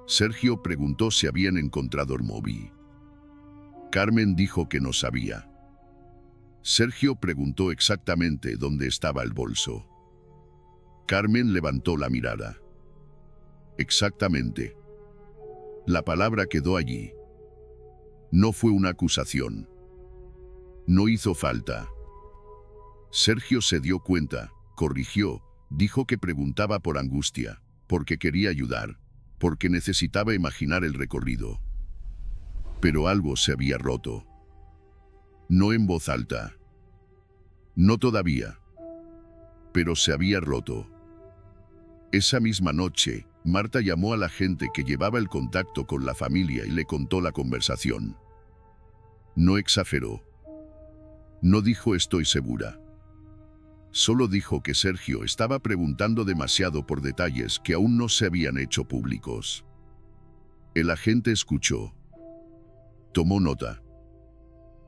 Sergio preguntó si habían encontrado el móvil. Carmen dijo que no sabía. Sergio preguntó exactamente dónde estaba el bolso. Carmen levantó la mirada. Exactamente. La palabra quedó allí. No fue una acusación. No hizo falta. Sergio se dio cuenta, corrigió, dijo que preguntaba por angustia, porque quería ayudar, porque necesitaba imaginar el recorrido. Pero algo se había roto. No en voz alta. No todavía. Pero se había roto. Esa misma noche, Marta llamó a la gente que llevaba el contacto con la familia y le contó la conversación. No exageró. No dijo estoy segura. Solo dijo que Sergio estaba preguntando demasiado por detalles que aún no se habían hecho públicos. El agente escuchó. Tomó nota.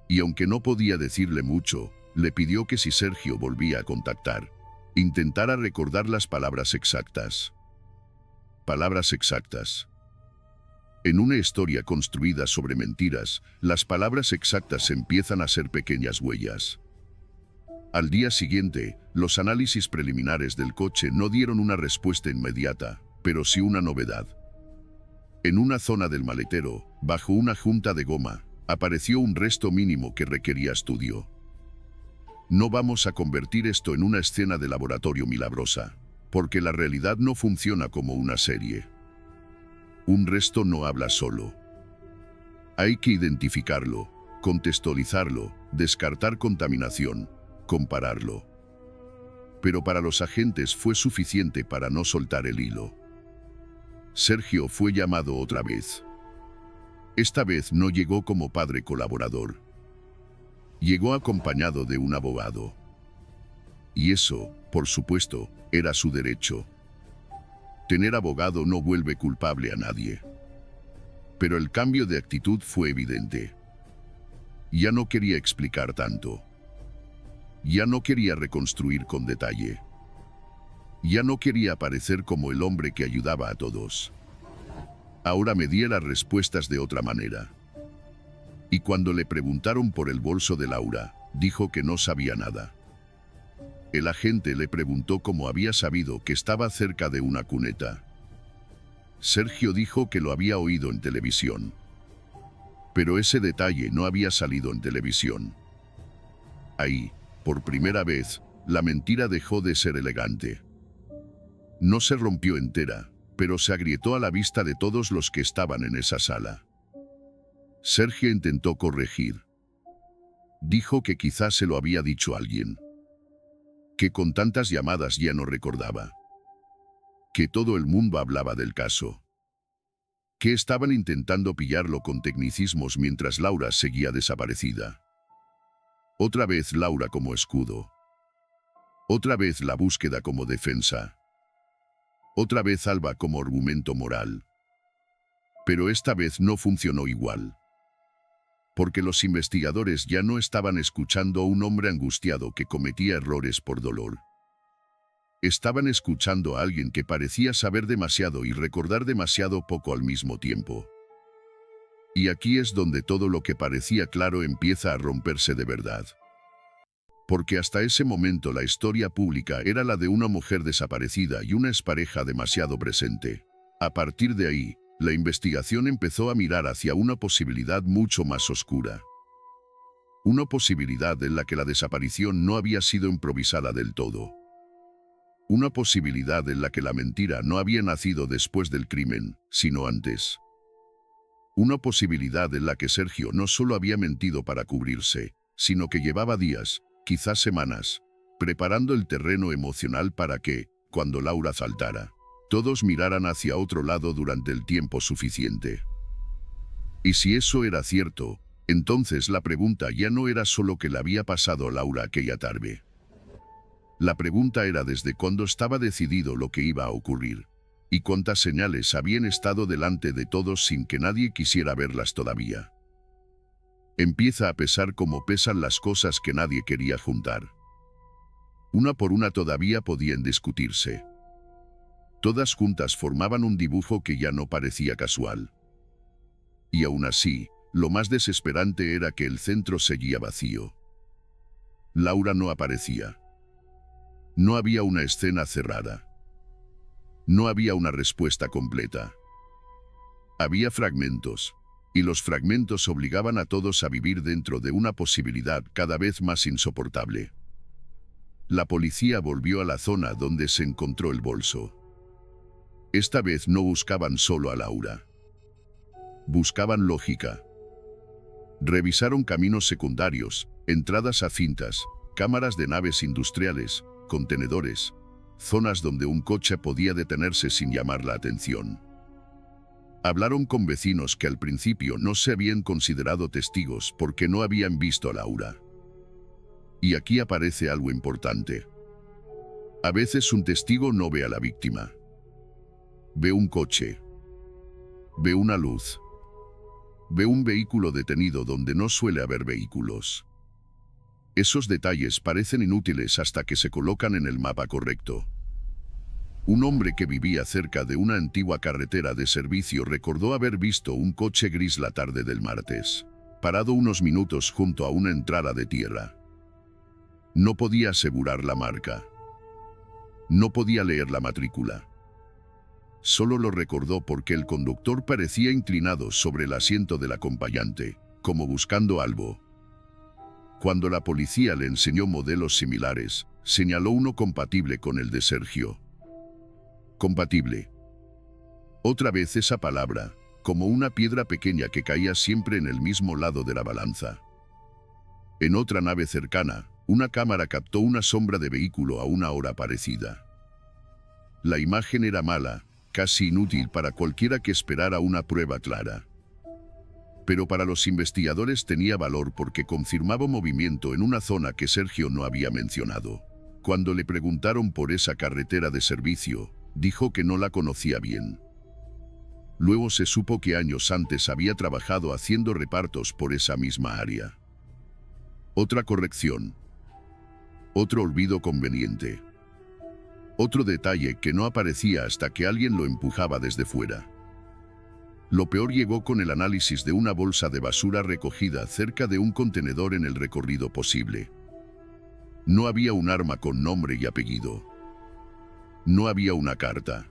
Y aunque no podía decirle mucho, le pidió que si Sergio volvía a contactar, intentara recordar las palabras exactas. Palabras exactas. En una historia construida sobre mentiras, las palabras exactas empiezan a ser pequeñas huellas. Al día siguiente, los análisis preliminares del coche no dieron una respuesta inmediata, pero sí una novedad. En una zona del maletero, bajo una junta de goma, apareció un resto mínimo que requería estudio. No vamos a convertir esto en una escena de laboratorio milagrosa, porque la realidad no funciona como una serie. Un resto no habla solo. Hay que identificarlo, contextualizarlo, descartar contaminación, compararlo. Pero para los agentes fue suficiente para no soltar el hilo. Sergio fue llamado otra vez. Esta vez no llegó como padre colaborador. Llegó acompañado de un abogado. Y eso, por supuesto, era su derecho. Tener abogado no vuelve culpable a nadie. Pero el cambio de actitud fue evidente. Ya no quería explicar tanto. Ya no quería reconstruir con detalle. Ya no quería aparecer como el hombre que ayudaba a todos. Ahora medía las respuestas de otra manera. Y cuando le preguntaron por el bolso de Laura, dijo que no sabía nada. El agente le preguntó cómo había sabido que estaba cerca de una cuneta. Sergio dijo que lo había oído en televisión. Pero ese detalle no había salido en televisión. Ahí, por primera vez, la mentira dejó de ser elegante. No se rompió entera, pero se agrietó a la vista de todos los que estaban en esa sala. Sergio intentó corregir. Dijo que quizás se lo había dicho alguien. Que con tantas llamadas ya no recordaba. Que todo el mundo hablaba del caso. Que estaban intentando pillarlo con tecnicismos mientras Laura seguía desaparecida. Otra vez Laura como escudo. Otra vez la búsqueda como defensa. otra vez Alba como argumento moral. Pero esta vez no funcionó igual. Porque los investigadores ya no estaban escuchando a un hombre angustiado que cometía errores por dolor. Estaban escuchando a alguien que parecía saber demasiado y recordar demasiado poco al mismo tiempo. Y aquí es donde todo lo que parecía claro empieza a romperse de verdad. Porque hasta ese momento la historia pública era la de una mujer desaparecida y una expareja demasiado presente. A partir de ahí, la investigación empezó a mirar hacia una posibilidad mucho más oscura. Una posibilidad en la que la desaparición no había sido improvisada del todo. Una posibilidad en la que la mentira no había nacido después del crimen, sino antes. Una posibilidad en la que Sergio no solo había mentido para cubrirse, sino que llevaba días, quizás semanas, preparando el terreno emocional para que, cuando Laura saltara, todos miraran hacia otro lado durante el tiempo suficiente. Y si eso era cierto, entonces la pregunta ya no era solo qué le había pasado a Laura aquella tarde. La pregunta era desde cuándo estaba decidido lo que iba a ocurrir, y cuántas señales habían estado delante de todos sin que nadie quisiera verlas todavía. Empieza a pesar como pesan las cosas que nadie quería juntar. Una por una todavía podían discutirse. Todas juntas formaban un dibujo que ya no parecía casual. Y aún así, lo más desesperante era que el centro seguía vacío. Laura no aparecía. No había una escena cerrada. No había una respuesta completa. Había fragmentos, y los fragmentos obligaban a todos a vivir dentro de una posibilidad cada vez más insoportable. La policía volvió a la zona donde se encontró el bolso. Esta vez no buscaban solo a Laura. Buscaban lógica. Revisaron caminos secundarios, entradas a cintas, cámaras de naves industriales, contenedores, zonas donde un coche podía detenerse sin llamar la atención. Hablaron con vecinos que al principio no se habían considerado testigos porque no habían visto a Laura. Y aquí aparece algo importante. A veces un testigo no ve a la víctima. Ve un coche. Ve una luz. Ve un vehículo detenido donde no suele haber vehículos. Esos detalles parecen inútiles hasta que se colocan en el mapa correcto. Un hombre que vivía cerca de una antigua carretera de servicio recordó haber visto un coche gris la tarde del martes, parado unos minutos junto a una entrada de tierra. No podía asegurar la marca. No podía leer la matrícula. Solo lo recordó porque el conductor parecía inclinado sobre el asiento del acompañante, como buscando algo. Cuando la policía le enseñó modelos similares, señaló uno compatible con el de Sergio. Compatible. Otra vez esa palabra, como una piedra pequeña que caía siempre en el mismo lado de la balanza. En otra nave cercana, una cámara captó una sombra de vehículo a una hora parecida. La imagen era mala, casi inútil para cualquiera que esperara una prueba clara. Pero para los investigadores tenía valor porque confirmaba movimiento en una zona que Sergio no había mencionado. Cuando le preguntaron por esa carretera de servicio, dijo que no la conocía bien. Luego se supo que años antes había trabajado haciendo repartos por esa misma área. Otra corrección. Otro olvido conveniente. Otro detalle que no aparecía hasta que alguien lo empujaba desde fuera. Lo peor llegó con el análisis de una bolsa de basura recogida cerca de un contenedor en el recorrido posible. No había un arma con nombre y apellido. No había una carta.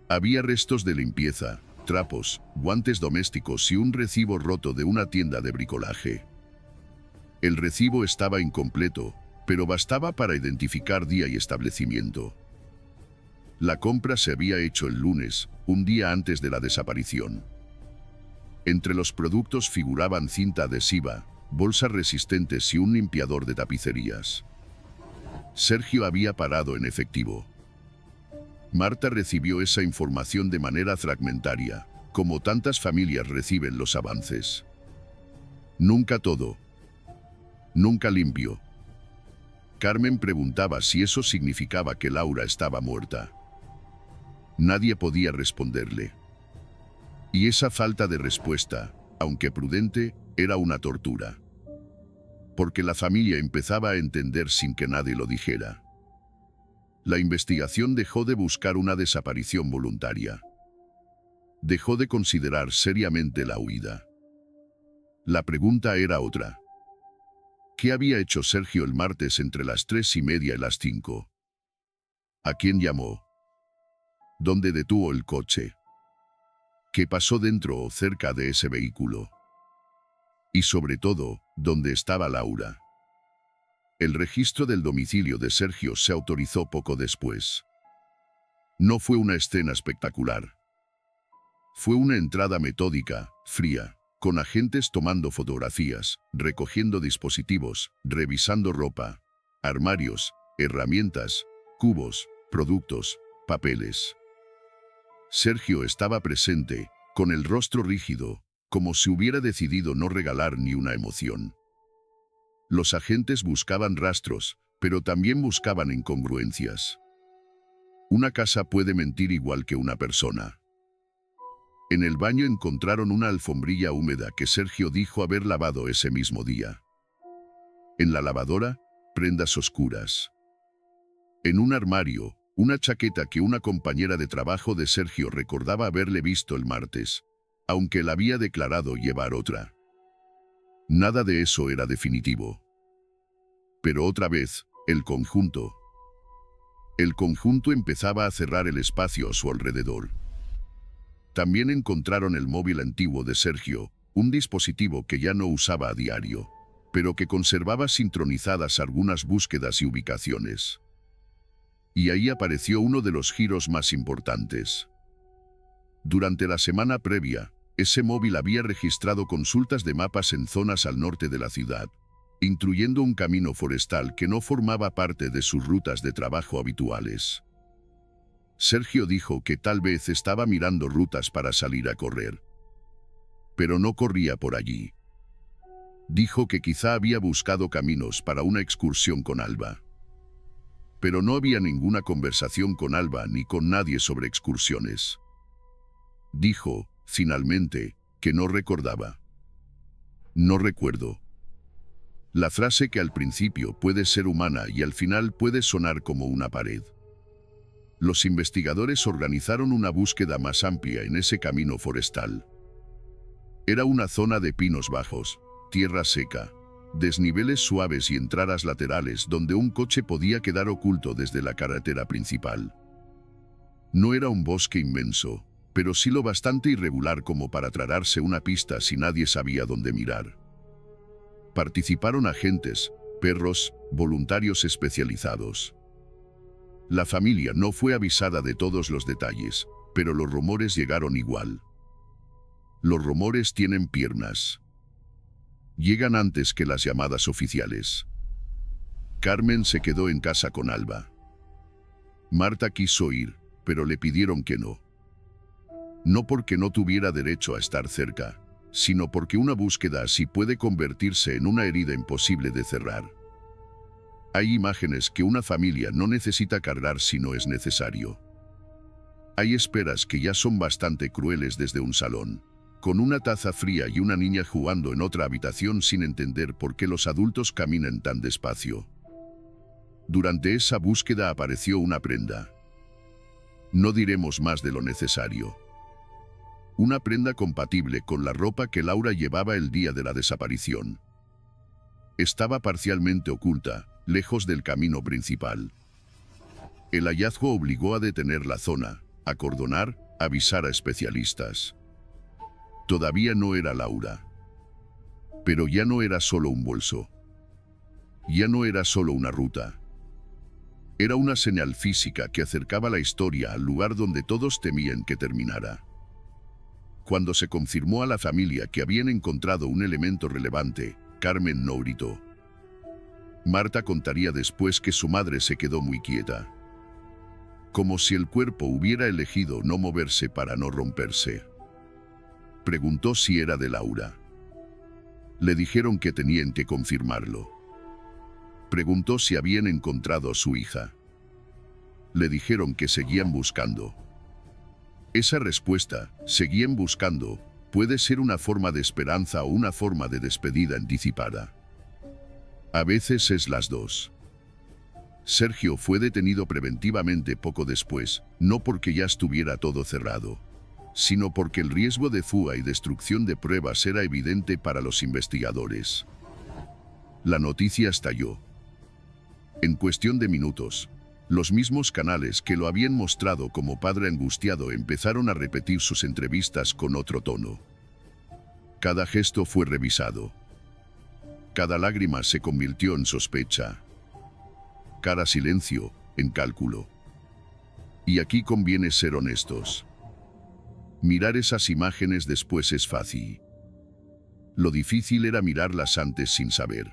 Había restos de limpieza, trapos, guantes domésticos y un recibo roto de una tienda de bricolaje. El recibo estaba incompleto, pero bastaba para identificar día y establecimiento. La compra se había hecho el lunes, un día antes de la desaparición. Entre los productos figuraban cinta adhesiva, bolsas resistentes y un limpiador de tapicerías. Sergio había parado en efectivo. Marta recibió esa información de manera fragmentaria, como tantas familias reciben los avances. Nunca todo. Nunca limpio. Carmen preguntaba si eso significaba que Laura estaba muerta. Nadie podía responderle. Y esa falta de respuesta, aunque prudente, era una tortura. Porque la familia empezaba a entender sin que nadie lo dijera. La investigación dejó de buscar una desaparición voluntaria. Dejó de considerar seriamente la huida. La pregunta era otra. ¿Qué había hecho Sergio el martes entre las 3:30 y las 5? ¿A quién llamó? ¿Dónde detuvo el coche? ¿Qué pasó dentro o cerca de ese vehículo? Y sobre todo, ¿dónde estaba Laura? El registro del domicilio de Sergio se autorizó poco después. No fue una escena espectacular. Fue una entrada metódica, fría, con agentes tomando fotografías, recogiendo dispositivos, revisando ropa, armarios, herramientas, cubos, productos, papeles. Sergio estaba presente, con el rostro rígido, como si hubiera decidido no regalar ni una emoción. Los agentes buscaban rastros, pero también buscaban incongruencias. Una casa puede mentir igual que una persona. En el baño encontraron una alfombrilla húmeda que Sergio dijo haber lavado ese mismo día. En la lavadora, prendas oscuras. En un armario, una chaqueta que una compañera de trabajo de Sergio recordaba haberle visto el martes, aunque él había declarado llevar otra. Nada de eso era definitivo. Pero otra vez, el conjunto. El conjunto empezaba a cerrar el espacio a su alrededor. También encontraron el móvil antiguo de Sergio, un dispositivo que ya no usaba a diario, pero que conservaba sincronizadas algunas búsquedas y ubicaciones. Y ahí apareció uno de los giros más importantes. Durante la semana previa, ese móvil había registrado consultas de mapas en zonas al norte de la ciudad, incluyendo un camino forestal que no formaba parte de sus rutas de trabajo habituales. Sergio dijo que tal vez estaba mirando rutas para salir a correr. Pero no corría por allí. Dijo que quizá había buscado caminos para una excursión con Alba. Pero no había ninguna conversación con Alba ni con nadie sobre excursiones. Dijo, finalmente, que no recordaba. No recuerdo. La frase que al principio puede ser humana y al final puede sonar como una pared. Los investigadores organizaron una búsqueda más amplia en ese camino forestal. Era una zona de pinos bajos, tierra seca, desniveles suaves y entradas laterales donde un coche podía quedar oculto desde la carretera principal. No era un bosque inmenso, pero sí lo bastante irregular como para trarse una pista si nadie sabía dónde mirar. Participaron agentes, perros, voluntarios especializados. La familia no fue avisada de todos los detalles, pero los rumores llegaron igual. Los rumores tienen piernas. Llegan antes que las llamadas oficiales. Carmen se quedó en casa con Alba. Marta quiso ir, pero le pidieron que no. No porque no tuviera derecho a estar cerca, sino porque una búsqueda así puede convertirse en una herida imposible de cerrar. Hay imágenes que una familia no necesita cargar si no es necesario. Hay esperas que ya son bastante crueles desde un salón, con una taza fría y una niña jugando en otra habitación sin entender por qué los adultos caminan tan despacio. Durante esa búsqueda apareció una prenda. No diremos más de lo necesario. Una prenda compatible con la ropa que Laura llevaba el día de la desaparición. Estaba parcialmente oculta, lejos del camino principal. El hallazgo obligó a detener la zona, acordonar, avisar a especialistas. Todavía no era Laura. Pero ya no era solo un bolso. Ya no era solo una ruta. Era una señal física que acercaba la historia al lugar donde todos temían que terminara. Cuando se confirmó a la familia que habían encontrado un elemento relevante, Carmen no gritó. Marta contaría después que su madre se quedó muy quieta. Como si el cuerpo hubiera elegido no moverse para no romperse. Preguntó si era de Laura. Le dijeron que tenían que confirmarlo. Preguntó si habían encontrado a su hija. Le dijeron que seguían buscando. Esa respuesta, seguían buscando, puede ser una forma de esperanza o una forma de despedida anticipada. A veces es las dos. Sergio fue detenido preventivamente poco después, no porque ya estuviera todo cerrado, sino porque el riesgo de fuga y destrucción de pruebas era evidente para los investigadores. La noticia estalló. En cuestión de minutos, los mismos canales que lo habían mostrado como padre angustiado empezaron a repetir sus entrevistas con otro tono. Cada gesto fue revisado. Cada lágrima se convirtió en sospecha. Cada silencio, en cálculo. Y aquí conviene ser honestos. Mirar esas imágenes después es fácil. Lo difícil era mirarlas antes sin saber.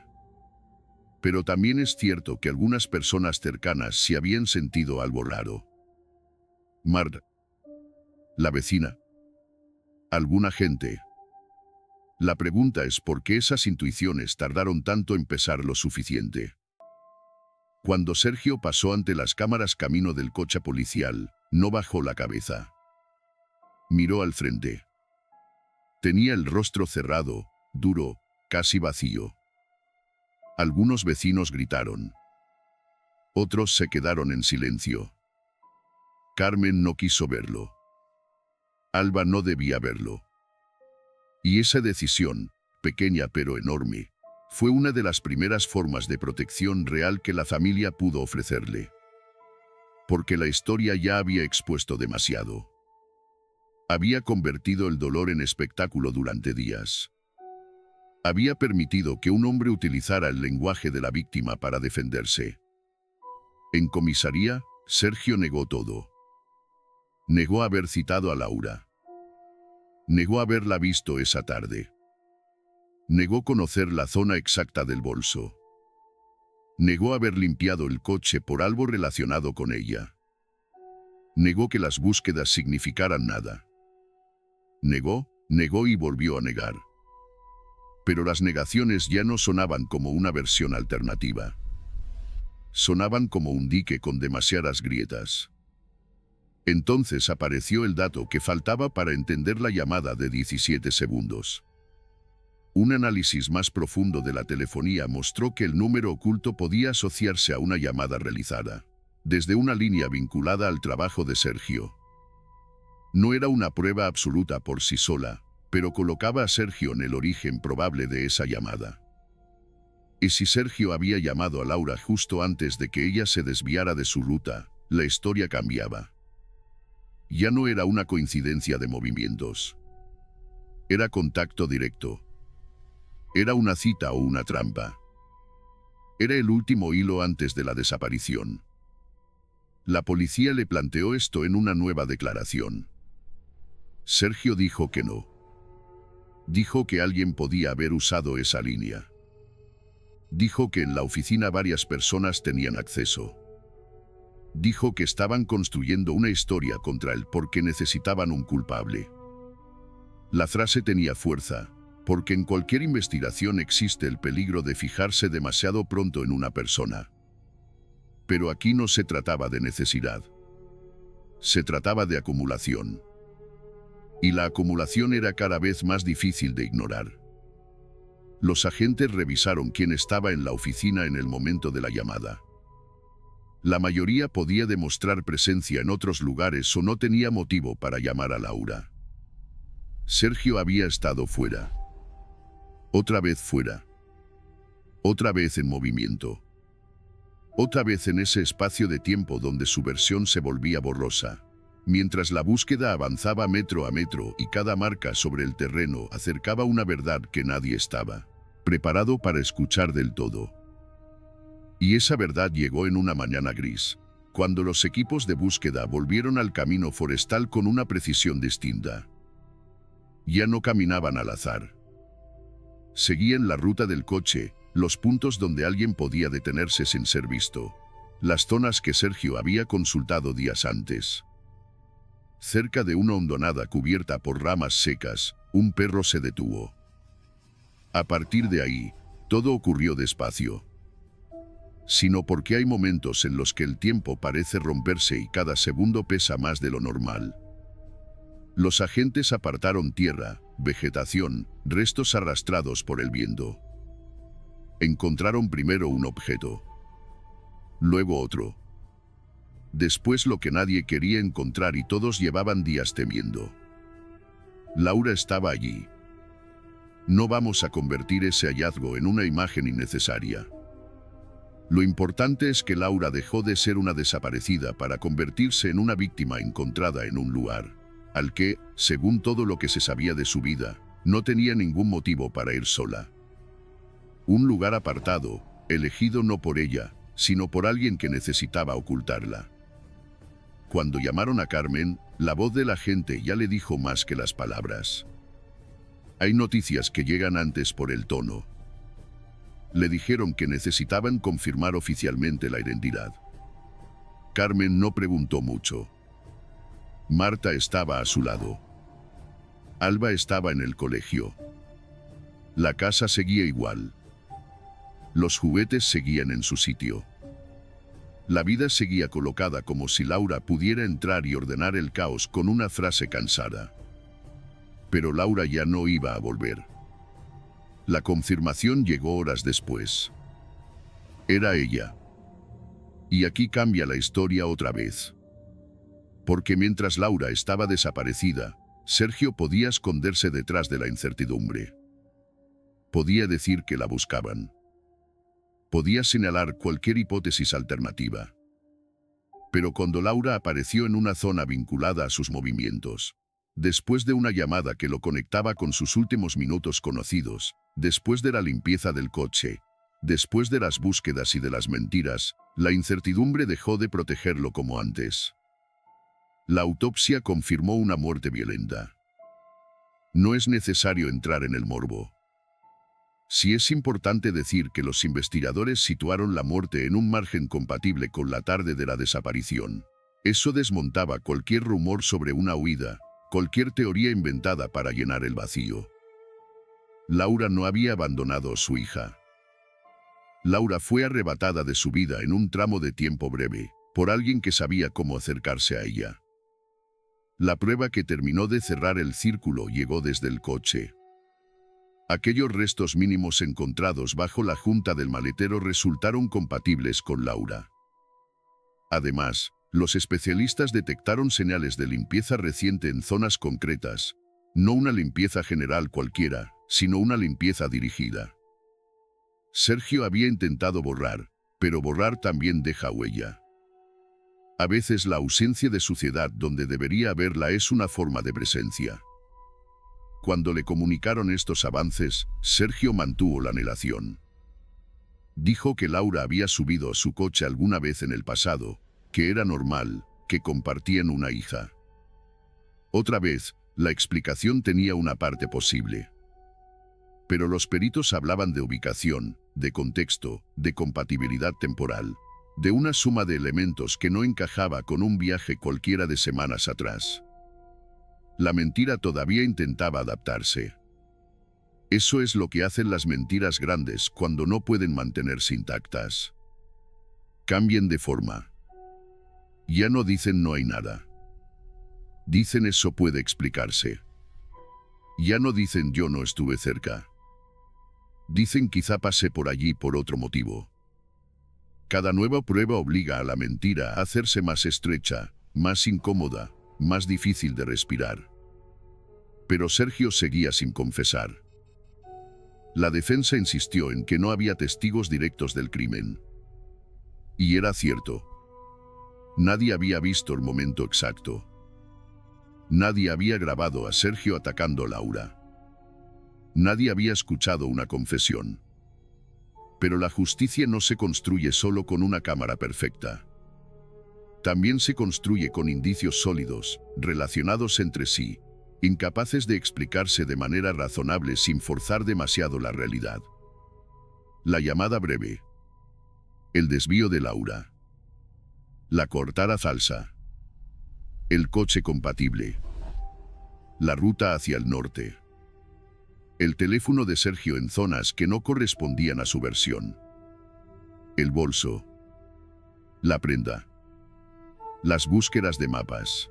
Pero también es cierto que algunas personas cercanas se habían sentido algo raro. Marta, la vecina, alguna gente. La pregunta es por qué esas intuiciones tardaron tanto en pesar lo suficiente. Cuando Sergio pasó ante las cámaras camino del coche policial, no bajó la cabeza. Miró al frente. Tenía el rostro cerrado, duro, casi vacío. Algunos vecinos gritaron. Otros se quedaron en silencio. Carmen no quiso verlo. Alba no debía verlo. Y esa decisión, pequeña pero enorme, fue una de las primeras formas de protección real que la familia pudo ofrecerle. Porque la historia ya había expuesto demasiado. Había convertido el dolor en espectáculo durante días. Había permitido que un hombre utilizara el lenguaje de la víctima para defenderse. En comisaría, Sergio negó todo. Negó haber citado a Laura. Negó haberla visto esa tarde. Negó conocer la zona exacta del bolso. Negó haber limpiado el coche por algo relacionado con ella. Negó que las búsquedas significaran nada. Negó y volvió a negar. Pero las negaciones ya no sonaban como una versión alternativa. Sonaban como un dique con demasiadas grietas. Entonces apareció el dato que faltaba para entender la llamada de 17 segundos. Un análisis más profundo de la telefonía mostró que el número oculto podía asociarse a una llamada realizada desde una línea vinculada al trabajo de Sergio. No era una prueba absoluta por sí sola, pero colocaba a Sergio en el origen probable de esa llamada. Y si Sergio había llamado a Laura justo antes de que ella se desviara de su ruta, la historia cambiaba. Ya no era una coincidencia de movimientos. Era contacto directo. Era una cita o una trampa. Era el último hilo antes de la desaparición. La policía le planteó esto en una nueva declaración. Sergio dijo que no. Dijo que alguien podía haber usado esa línea. Dijo que en la oficina varias personas tenían acceso. Dijo que estaban construyendo una historia contra él porque necesitaban un culpable. La frase tenía fuerza, porque en cualquier investigación existe el peligro de fijarse demasiado pronto en una persona. Pero aquí no se trataba de necesidad. Se trataba de acumulación. Y la acumulación era cada vez más difícil de ignorar. Los agentes revisaron quién estaba en la oficina en el momento de la llamada. La mayoría podía demostrar presencia en otros lugares o no tenía motivo para llamar a Laura. Sergio había estado fuera. Otra vez fuera. Otra vez en movimiento. Otra vez en ese espacio de tiempo donde su versión se volvía borrosa. Mientras la búsqueda avanzaba metro a metro y cada marca sobre el terreno acercaba una verdad que nadie estaba preparado para escuchar del todo. Y esa verdad llegó en una mañana gris, cuando los equipos de búsqueda volvieron al camino forestal con una precisión distinta. Ya no caminaban al azar. Seguían la ruta del coche, los puntos donde alguien podía detenerse sin ser visto, las zonas que Sergio había consultado días antes. Cerca de una hondonada cubierta por ramas secas, un perro se detuvo. A partir de ahí, todo ocurrió despacio. Sino porque hay momentos en los que el tiempo parece romperse y cada segundo pesa más de lo normal. Los agentes apartaron tierra, vegetación, restos arrastrados por el viento. Encontraron primero un objeto, luego otro. Después lo que nadie quería encontrar y todos llevaban días temiendo. Laura estaba allí. No vamos a convertir ese hallazgo en una imagen innecesaria. Lo importante es que Laura dejó de ser una desaparecida para convertirse en una víctima encontrada en un lugar al que, según todo lo que se sabía de su vida, no tenía ningún motivo para ir sola. Un lugar apartado, elegido no por ella, sino por alguien que necesitaba ocultarla. Cuando llamaron a Carmen, la voz de la gente ya le dijo más que las palabras. Hay noticias que llegan antes por el tono. Le dijeron que necesitaban confirmar oficialmente la identidad. Carmen no preguntó mucho. Marta estaba a su lado. Alba estaba en el colegio. La casa seguía igual. Los juguetes seguían en su sitio. La vida seguía colocada como si Laura pudiera entrar y ordenar el caos con una frase cansada. Pero Laura ya no iba a volver. La confirmación llegó horas después. Era ella. Y aquí cambia la historia otra vez. Porque mientras Laura estaba desaparecida, Sergio podía esconderse detrás de la incertidumbre. Podía decir que la buscaban. Podía señalar cualquier hipótesis alternativa. Pero cuando Laura apareció en una zona vinculada a sus movimientos, después de una llamada que lo conectaba con sus últimos minutos conocidos, después de la limpieza del coche, después de las búsquedas y de las mentiras, la incertidumbre dejó de protegerlo como antes. La autopsia confirmó una muerte violenta. No es necesario entrar en el morbo. Sí es importante decir que los investigadores situaron la muerte en un margen compatible con la tarde de la desaparición. Eso desmontaba cualquier rumor sobre una huida, cualquier teoría inventada para llenar el vacío. Laura no había abandonado a su hija. Laura fue arrebatada de su vida en un tramo de tiempo breve, por alguien que sabía cómo acercarse a ella. La prueba que terminó de cerrar el círculo llegó desde el coche. Aquellos restos mínimos encontrados bajo la junta del maletero resultaron compatibles con Laura. Además, los especialistas detectaron señales de limpieza reciente en zonas concretas, no una limpieza general cualquiera, sino una limpieza dirigida. Sergio había intentado borrar, pero borrar también deja huella. A veces la ausencia de suciedad donde debería haberla es una forma de presencia. Cuando le comunicaron estos avances, Sergio mantuvo la negación. Dijo que Laura había subido a su coche alguna vez en el pasado, que era normal, que compartían una hija. Otra vez, la explicación tenía una parte posible. Pero los peritos hablaban de ubicación, de contexto, de compatibilidad temporal, de una suma de elementos que no encajaba con un viaje cualquiera de semanas atrás. La mentira todavía intentaba adaptarse. Eso es lo que hacen las mentiras grandes cuando no pueden mantenerse intactas. Cambian de forma. Ya no dicen no hay nada. Dicen eso puede explicarse. Ya no dicen yo no estuve cerca. Dicen quizá pasé por allí por otro motivo. Cada nueva prueba obliga a la mentira a hacerse más estrecha, más incómoda, más difícil de respirar. Pero Sergio seguía sin confesar. La defensa insistió en que no había testigos directos del crimen. Y era cierto. Nadie había visto el momento exacto. Nadie había grabado a Sergio atacando a Laura. Nadie había escuchado una confesión. Pero la justicia no se construye solo con una cámara perfecta. También se construye con indicios sólidos, relacionados entre sí, incapaces de explicarse de manera razonable sin forzar demasiado la realidad. La llamada breve. El desvío de Laura. La cortada falsa. El coche compatible. La ruta hacia el norte. El teléfono de Sergio en zonas que no correspondían a su versión. El bolso. La prenda. Las búsquedas de mapas.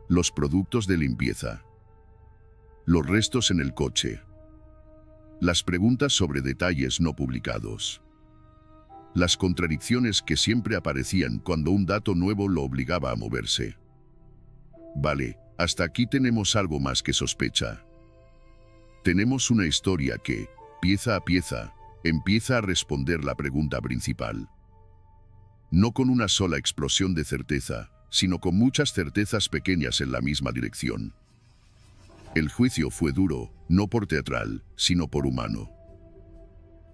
Los productos de limpieza. Los restos en el coche. Las preguntas sobre detalles no publicados. Las contradicciones que siempre aparecían cuando un dato nuevo lo obligaba a moverse. Vale, hasta aquí tenemos algo más que sospecha. Tenemos una historia que, pieza a pieza, empieza a responder la pregunta principal. No con una sola explosión de certeza, sino con muchas certezas pequeñas en la misma dirección. El juicio fue duro, no por teatral, sino por humano.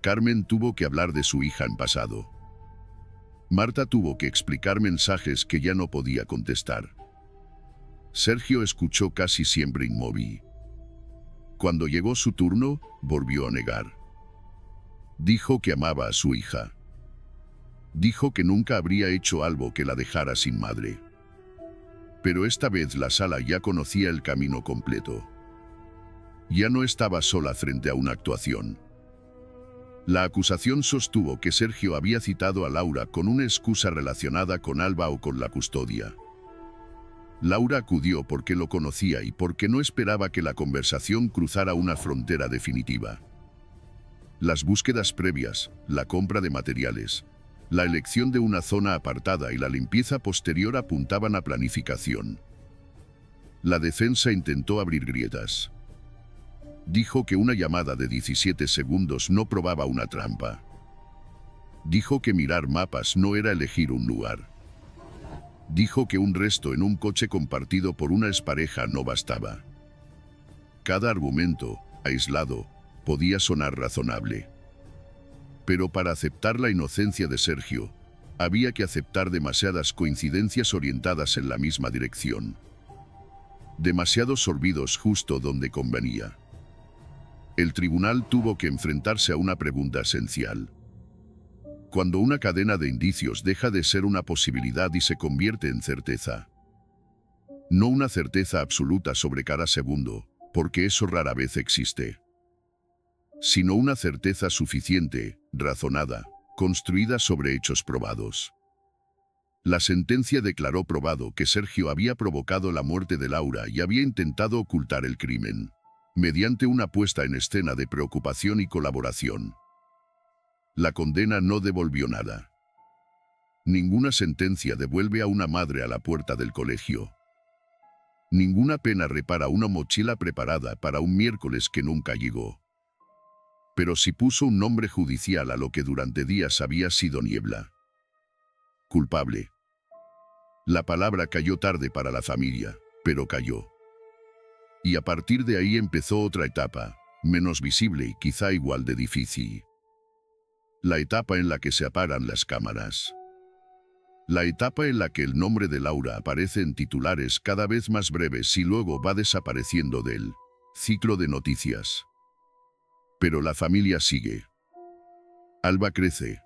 Carmen tuvo que hablar de su hija en pasado. Marta tuvo que explicar mensajes que ya no podía contestar. Sergio escuchó casi siempre inmóvil. Cuando llegó su turno, volvió a negar. Dijo que amaba a su hija. Dijo que nunca habría hecho algo que la dejara sin madre. Pero esta vez la sala ya conocía el camino completo. Ya no estaba sola frente a una actuación. La acusación sostuvo que Sergio había citado a Laura con una excusa relacionada con Alba o con la custodia. Laura acudió porque lo conocía y porque no esperaba que la conversación cruzara una frontera definitiva. Las búsquedas previas, la compra de materiales, la elección de una zona apartada y la limpieza posterior apuntaban a planificación. La defensa intentó abrir grietas. Dijo que una llamada de 17 segundos no probaba una trampa. Dijo que mirar mapas no era elegir un lugar. Dijo que un resto en un coche compartido por una expareja no bastaba. Cada argumento, aislado, podía sonar razonable. Pero para aceptar la inocencia de Sergio, había que aceptar demasiadas coincidencias orientadas en la misma dirección. Demasiados olvidos justo donde convenía. El tribunal tuvo que enfrentarse a una pregunta esencial. Cuando una cadena de indicios deja de ser una posibilidad y se convierte en certeza. No una certeza absoluta sobre cada segundo, porque eso rara vez existe. Sino una certeza suficiente, razonada, construida sobre hechos probados. La sentencia declaró probado que Sergio había provocado la muerte de Laura y había intentado ocultar el crimen, mediante una puesta en escena de preocupación y colaboración. La condena no devolvió nada. Ninguna sentencia devuelve a una madre a la puerta del colegio. Ninguna pena repara una mochila preparada para un miércoles que nunca llegó. Pero sí puso un nombre judicial a lo que durante días había sido niebla. Culpable. La palabra cayó tarde para la familia, pero cayó. Y a partir de ahí empezó otra etapa, menos visible y quizá igual de difícil. La etapa en la que se apagan las cámaras. La etapa en la que el nombre de Laura aparece en titulares cada vez más breves y luego va desapareciendo del ciclo de noticias. Pero la familia sigue. Alba crece.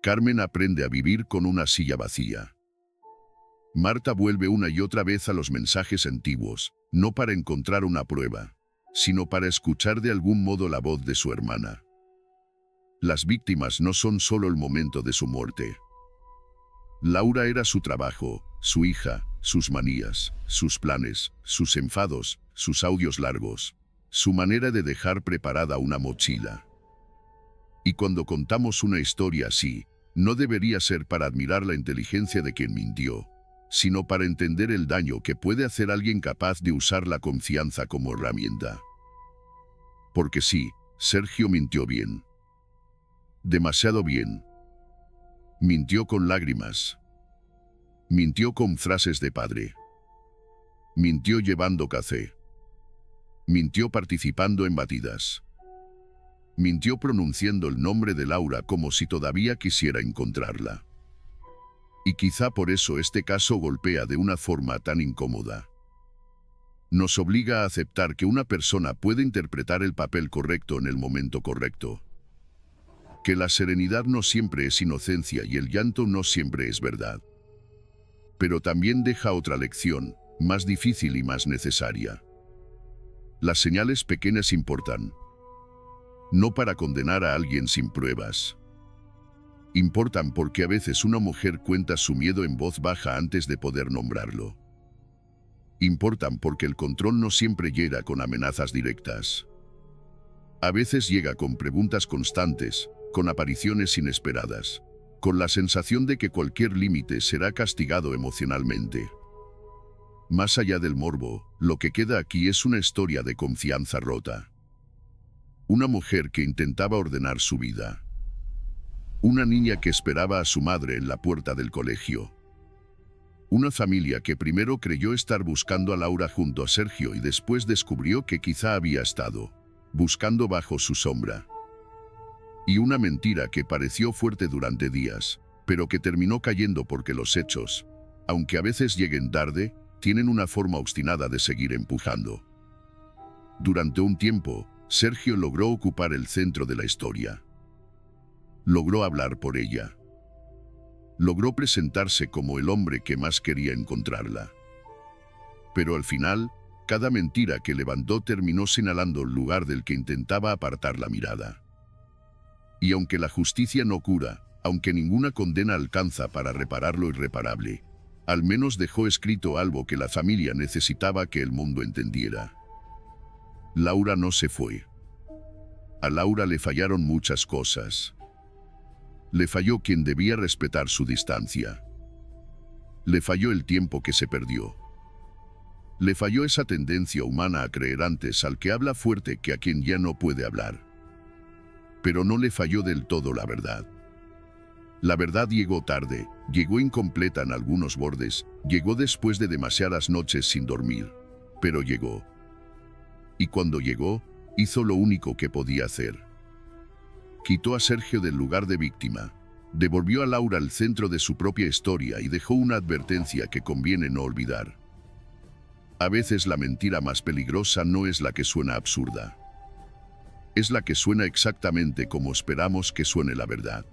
Carmen aprende a vivir con una silla vacía. Marta vuelve una y otra vez a los mensajes antiguos, no para encontrar una prueba, sino para escuchar de algún modo la voz de su hermana. Las víctimas no son solo el momento de su muerte. Laura era su trabajo, su hija, sus manías, sus planes, sus enfados, sus audios largos, su manera de dejar preparada una mochila. Y cuando contamos una historia así, no debería ser para admirar la inteligencia de quien mintió, sino para entender el daño que puede hacer alguien capaz de usar la confianza como herramienta. Porque sí, Sergio mintió bien. Demasiado bien. Mintió con lágrimas. Mintió con frases de padre. Mintió llevando café. Mintió participando en batidas. Mintió pronunciando el nombre de Laura como si todavía quisiera encontrarla. Y quizá por eso este caso golpea de una forma tan incómoda. Nos obliga a aceptar que una persona puede interpretar el papel correcto en el momento correcto. Que la serenidad no siempre es inocencia y el llanto no siempre es verdad. Pero también deja otra lección, más difícil y más necesaria. Las señales pequeñas importan. No para condenar a alguien sin pruebas. Importan porque a veces una mujer cuenta su miedo en voz baja antes de poder nombrarlo. Importan porque el control no siempre llega con amenazas directas. A veces llega con preguntas constantes, con apariciones inesperadas, con la sensación de que cualquier límite será castigado emocionalmente. Más allá del morbo, lo que queda aquí es una historia de confianza rota. Una mujer que intentaba ordenar su vida. Una niña que esperaba a su madre en la puerta del colegio. Una familia que primero creyó estar buscando a Laura junto a Sergio y después descubrió que quizá había estado buscando bajo su sombra. Y una mentira que pareció fuerte durante días, pero que terminó cayendo porque los hechos, aunque a veces lleguen tarde, tienen una forma obstinada de seguir empujando. Durante un tiempo, Sergio logró ocupar el centro de la historia. Logró hablar por ella. Logró presentarse como el hombre que más quería encontrarla. Pero al final, cada mentira que levantó terminó señalando el lugar del que intentaba apartar la mirada. Y aunque la justicia no cura, aunque ninguna condena alcanza para reparar lo irreparable, al menos dejó escrito algo que la familia necesitaba que el mundo entendiera. Laura no se fue. A Laura le fallaron muchas cosas. Le falló quien debía respetar su distancia. Le falló el tiempo que se perdió. Le falló esa tendencia humana a creer antes al que habla fuerte que a quien ya no puede hablar. Pero no le falló del todo la verdad. La verdad llegó tarde, llegó incompleta en algunos bordes, llegó después de demasiadas noches sin dormir, pero llegó. Y cuando llegó, hizo lo único que podía hacer. Quitó a Sergio del lugar de víctima, devolvió a Laura al centro de su propia historia y dejó una advertencia que conviene no olvidar. A veces la mentira más peligrosa no es la que suena absurda. Es la que suena exactamente como esperamos que suene la verdad.